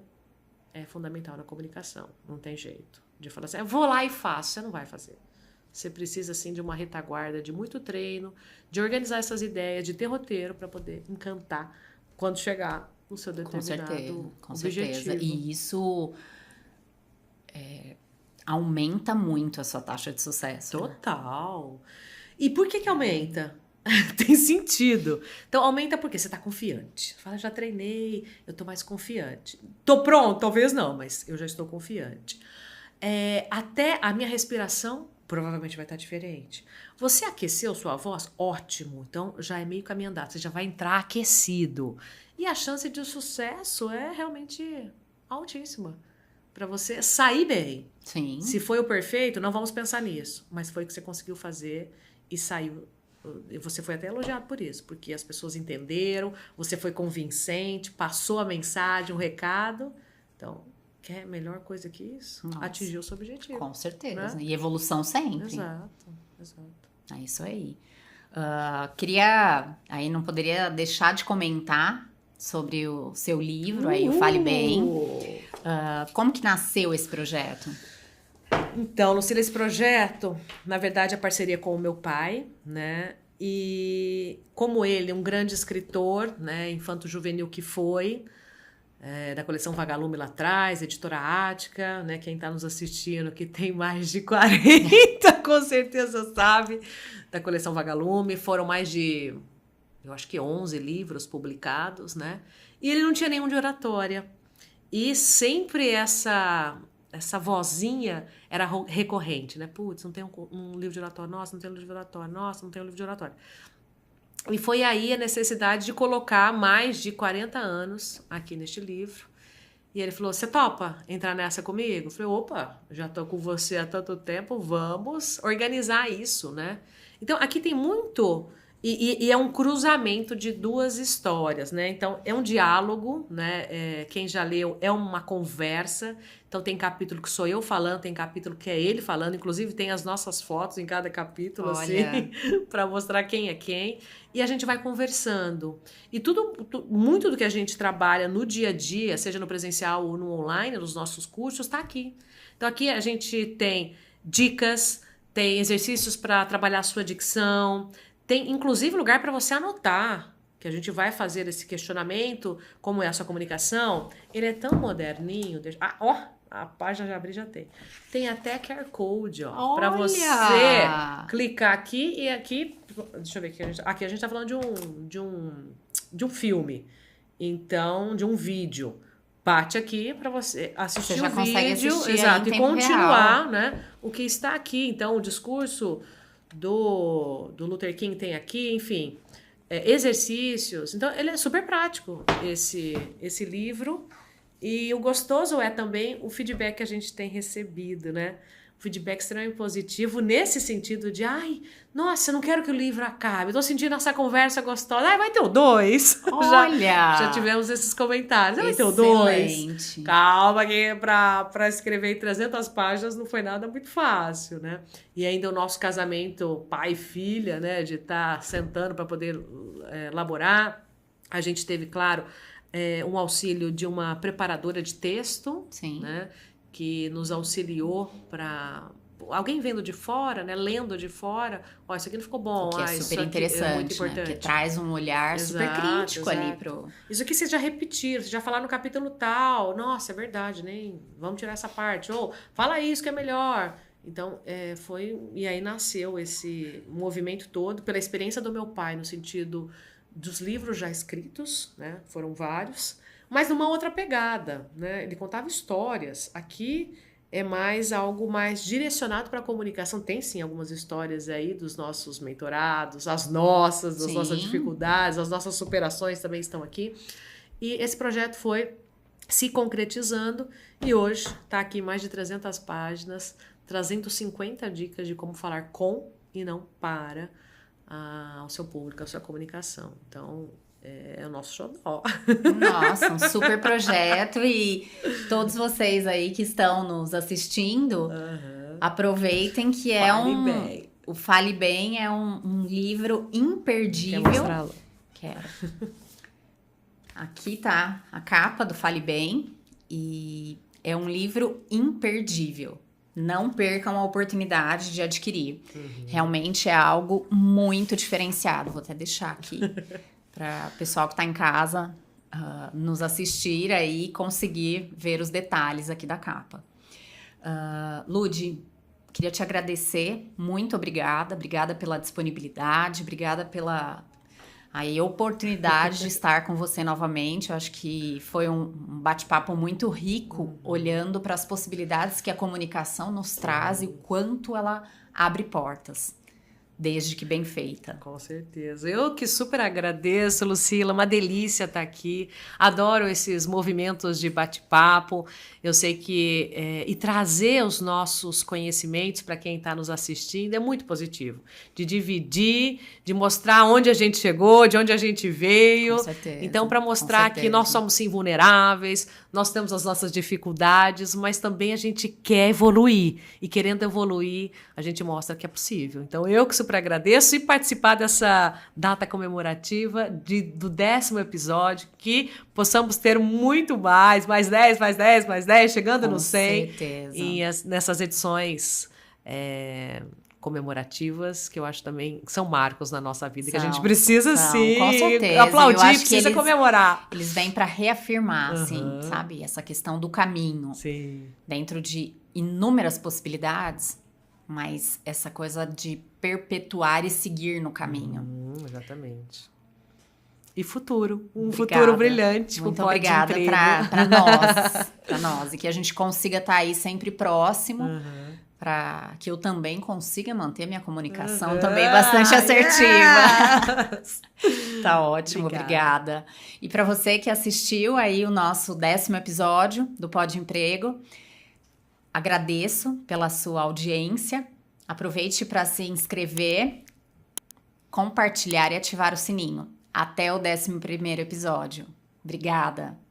é fundamental na comunicação. Não tem jeito de falar assim, eu vou lá e faço. Você não vai fazer. Você precisa, assim, de uma retaguarda, de muito treino, de organizar essas ideias, de ter roteiro para poder encantar quando chegar no seu determinado com objetivo. certeza. E isso aumenta muito a sua taxa de sucesso. Total. Né? E por que aumenta? Tem sentido. Então, aumenta porque você tá confiante. Fala, já treinei, eu tô mais confiante. Tô pronto? Talvez não, mas eu já estou confiante. Até a minha respiração provavelmente vai estar diferente. Você aqueceu sua voz? Ótimo. Então, já é meio caminho andado. Você já vai entrar aquecido. E a chance de sucesso é realmente altíssima. Para você sair bem. Sim. Se foi o perfeito, não vamos pensar nisso. Mas foi o que você conseguiu fazer e saiu. Você foi até elogiado por isso, porque as pessoas entenderam, você foi convincente, passou a mensagem, o recado. Então, quer melhor coisa que isso? Nossa. Atingiu o seu objetivo. Com certeza. Né? E evolução sempre. Exato. É isso aí. Aí não poderia deixar de comentar sobre o seu livro, aí o Fale Bem. Como que nasceu esse projeto? Então, Lucila, esse projeto, na verdade, é parceria com o meu pai, né? E como ele, um grande escritor, né? Infanto-juvenil que foi, da coleção Vagalume lá atrás, editora Ática, né? Quem está nos assistindo, que tem mais de 40, com certeza sabe, da coleção Vagalume. Foram mais de, eu acho que 11 livros publicados, né? E ele não tinha nenhum de oratória. E sempre essa essa vozinha era recorrente, né? Putz, não tem um livro de oratório, nossa, não tem um livro de oratório, nossa, não tem um livro de oratório. E foi aí a necessidade de colocar mais de 40 anos aqui neste livro. E ele falou, você topa entrar nessa comigo? Eu falei, opa, já tô com você há tanto tempo, vamos organizar isso, né? Então, aqui tem muito... E é um cruzamento de duas histórias, né? Então, é um diálogo, né? Quem já leu, é uma conversa. Então, tem capítulo que sou eu falando, tem capítulo que é ele falando. Inclusive, tem as nossas fotos em cada capítulo, Olha. assim, para mostrar quem é quem. E a gente vai conversando. E muito do que a gente trabalha no dia a dia, seja no presencial ou no online, nos nossos cursos, está aqui. Então, aqui a gente tem dicas, tem exercícios para trabalhar a sua dicção, tem, inclusive, lugar para você anotar, que a gente vai fazer esse questionamento, como é a sua comunicação. Ele é tão moderninho. A página já abri, já tem. Tem até QR Code, ó, para você clicar aqui e aqui. Deixa eu ver aqui a gente tá falando de um filme. Então, de um vídeo. Bate aqui para você assistir o vídeo, exato, e continuar, né, o que está aqui. Então, o discurso do Luther King tem aqui, enfim, exercícios. Então, ele é super prático, esse livro. E o gostoso é também o feedback que a gente tem recebido, né? O feedback extremamente positivo nesse sentido de, ai, nossa, eu não quero que o livro acabe, eu tô sentindo essa conversa gostosa. Ai, vai ter o 2. Olha! Já tivemos esses comentários. Vai ter o 2. Calma, que pra escrever em 300 páginas não foi nada muito fácil, né? E ainda o nosso casamento pai e filha, né? De estar sentando para poder elaborar. A gente teve, claro, um auxílio de uma preparadora de texto, sim, né? Que nos auxiliou para alguém vendo de fora, né, lendo de fora, ó, isso aqui não ficou bom, que é super interessante, é muito importante, né? Que traz um olhar super crítico ali pro... Isso aqui vocês já repetiram, vocês já falaram no capítulo tal, nossa, é verdade, nem vamos tirar essa parte, ou fala isso que é melhor. Então, e aí nasceu esse movimento todo pela experiência do meu pai, no sentido dos livros já escritos, né, foram vários, mas numa outra pegada, né? Ele contava histórias. Aqui é mais algo mais direcionado para a comunicação. Tem sim algumas histórias aí dos nossos mentorados, das nossas dificuldades, as nossas superações também estão aqui. E esse projeto foi se concretizando e hoje está aqui mais de 300 páginas, trazendo 50 dicas de como falar com e não para ao seu público, a sua comunicação. Então, é o nosso xodó. Nossa, um super projeto. E todos vocês aí que estão nos assistindo, aproveitem que o Fale Bem é um livro imperdível. Quer mostrá-lo? Quero. Aqui tá a capa do Fale Bem e é um livro imperdível. Não percam a oportunidade de adquirir. Realmente é algo muito diferenciado. Vou até deixar aqui para o pessoal que está em casa nos assistir aí e conseguir ver os detalhes aqui da capa. Lud, queria te agradecer, muito obrigada. Obrigada pela disponibilidade, obrigada pela oportunidade de estar com você novamente. Eu acho que foi um bate-papo muito rico, olhando para as possibilidades que a comunicação nos traz e o quanto ela abre portas. Desde que bem feita. Com certeza. Eu que super agradeço, Lucila, uma delícia estar aqui. Adoro esses movimentos de bate-papo. Eu sei que e trazer os nossos conhecimentos para quem está nos assistindo é muito positivo. De dividir, de mostrar onde a gente chegou, de onde a gente veio. Com certeza. Então, para mostrar que nós somos sim vulneráveis, nós temos as nossas dificuldades, mas também a gente quer evoluir. E querendo evoluir, a gente mostra que é possível. Então, eu que super agradeço e participar dessa data comemorativa do 10º episódio, que possamos ter muito mais 10, mais 10, mais 10, chegando no 100. Certeza. E nessas edições comemorativas, que eu acho também que são marcos na nossa vida, que a gente precisa sim com certeza. Aplaudir, precisa comemorar. Eles vêm para reafirmar, assim, sabe? Essa questão do caminho. Sim. Dentro de inúmeras possibilidades, mas essa coisa de perpetuar e seguir no caminho. Exatamente. e futuro. Um Obrigada. futuro brilhante. Muito pro Pode obrigada Emprego. para nós. E que a gente consiga estar aí sempre próximo, para que eu também consiga manter minha comunicação também bastante assertiva. Tá ótimo, obrigada. E para você que assistiu aí o nosso 10º episódio do Pode Emprego, agradeço pela sua audiência. Aproveite para se inscrever, compartilhar e ativar o sininho. Até o 11º episódio. Obrigada!